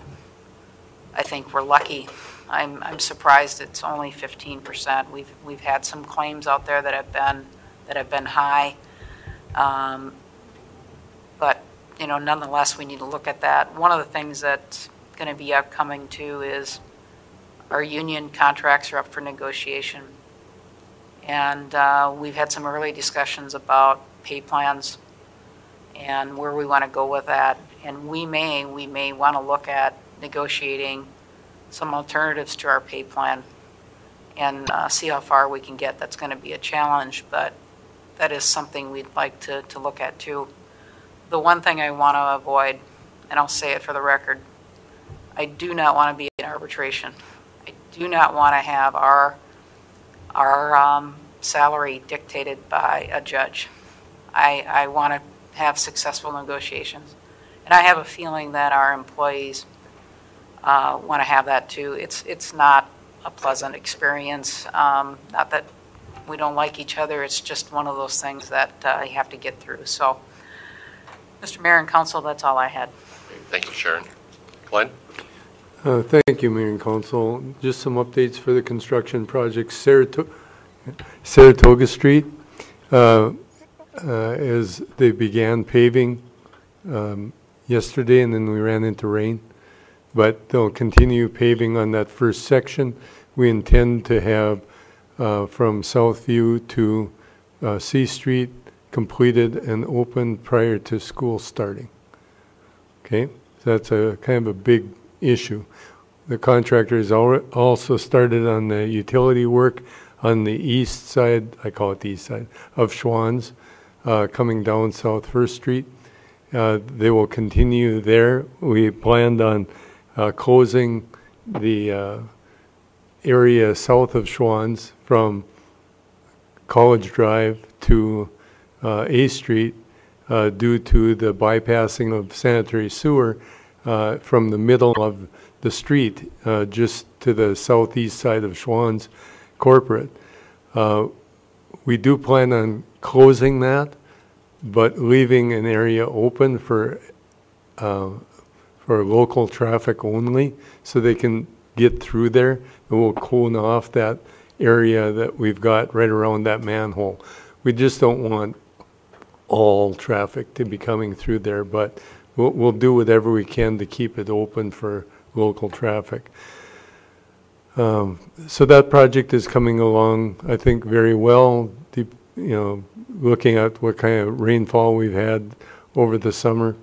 I think we're lucky. I'm surprised it's only 15%. We've had some claims out there that have been high, but nonetheless we need to look at that. One of the things that's going to be upcoming too is our union contracts are up for negotiation, and we've had some early discussions about pay plans and where we want to go with that. And we may want to look at negotiating some alternatives to our pay plan and see how far we can get. That's going to be a challenge, but that is something we'd like to look at too. The one thing I want to avoid, and I'll say it for the record, I do not want to be in arbitration. I do not want to have our salary dictated by a judge. I want to have successful negotiations. And I have a feeling that our employees want to have that too. It's not a pleasant experience. Not that we don't like each other. It's just one of those things that you have to get through. So, Mr. Mayor and Council, that's all I had. Thank you, Sharon. Glenn? Thank you, Mayor and Council. Just some updates for the construction project. Saratoga Street, as they began paving yesterday, and then we ran into rain. But they'll continue paving on that first section. We intend to have from Southview to C Street completed and open prior to school starting. Okay, so that's a kind of a big issue. The contractor has also started on the utility work on the east side, I call it the east side, of Schwann's, coming down South First Street. They will continue there. We planned on closing the area south of Schwann's from College Drive to A Street due to the bypassing of sanitary sewer from the middle of the street just to the southeast side of Schwann's corporate. We do plan on closing that, but leaving an area open for local traffic only, so they can get through there, and we'll cone off that area that we've got right around that manhole. We just don't want all traffic to be coming through there, but we'll do whatever we can to keep it open for local traffic. So that project is coming along, I think, very well. Looking at what kind of rainfall we've had over the summer.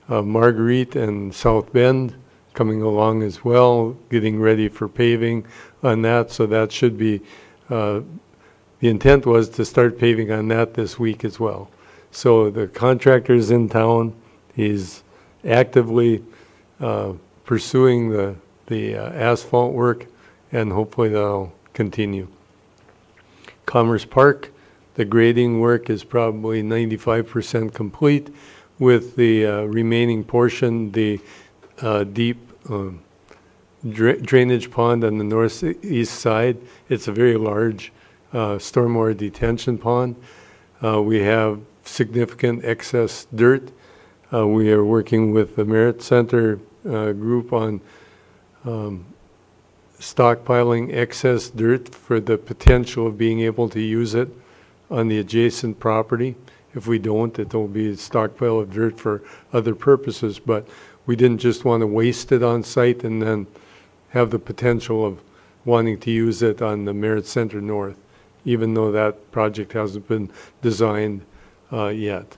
Marguerite and South Bend coming along as well, getting ready for paving on that. So that should be, the intent was to start paving on that this week as well. So the contractor's in town. He's actively pursuing the asphalt work, and hopefully that'll continue. Commerce Park, the grading work is probably 95% complete, with the remaining portion, the deep drainage pond on the northeast side. It's a very large stormwater detention pond. We have significant excess dirt. We are working with the Merit Center group on stockpiling excess dirt for the potential of being able to use it on the adjacent property. If we don't, it will be a stockpile of dirt for other purposes, but we didn't just want to waste it on site and then have the potential of wanting to use it on the Merit Center North, even though that project hasn't been designed yet.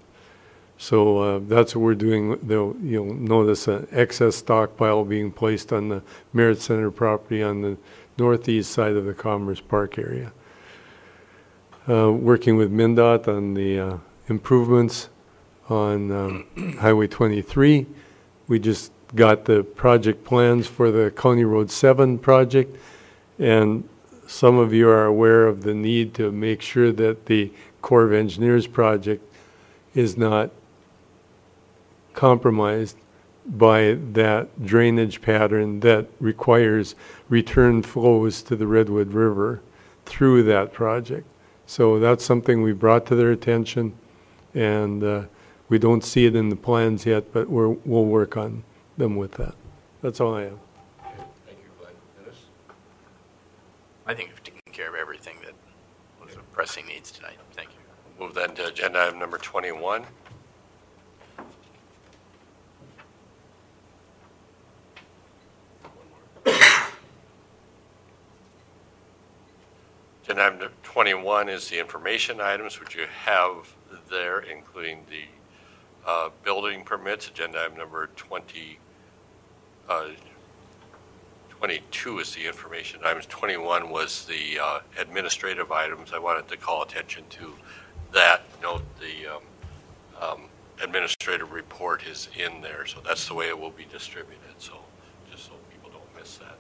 So that's what we're doing. You'll notice an excess stockpile being placed on the Merit Center property on the northeast side of the Commerce Park area. Working with MnDOT on the improvements on Highway 23. We just got the project plans for the County Road 7 project, and some of you are aware of the need to make sure that the Corps of Engineers project is not compromised by that drainage pattern that requires return flows to the Redwood River through that project. So that's something we brought to their attention, and we don't see it in the plans yet, but we'll work on them with that. That's all I have. Thank you, Glenn. Dennis? I think we've taken care of everything that was of pressing needs tonight. Thank you. Move then to agenda item number 21. Agenda item 21 is the information items which you have there, including the building permits. Agenda item number 22 is the information items. 21 was the administrative items. I wanted to call attention to that. Note the administrative report is in there, so that's the way it will be distributed. So just so people don't miss that.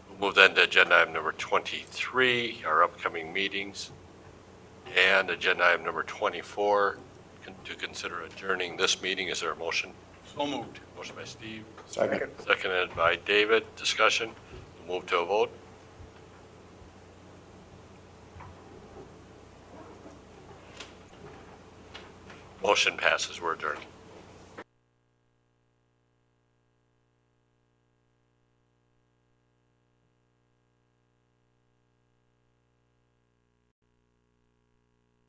We'll move then to agenda item number 23, our upcoming meetings, and agenda item number 24, to consider adjourning this meeting. Is there a motion? So moved. Motion by Steve. Second. Seconded by David. Discussion. We'll move to a vote. Motion passes. We're adjourned.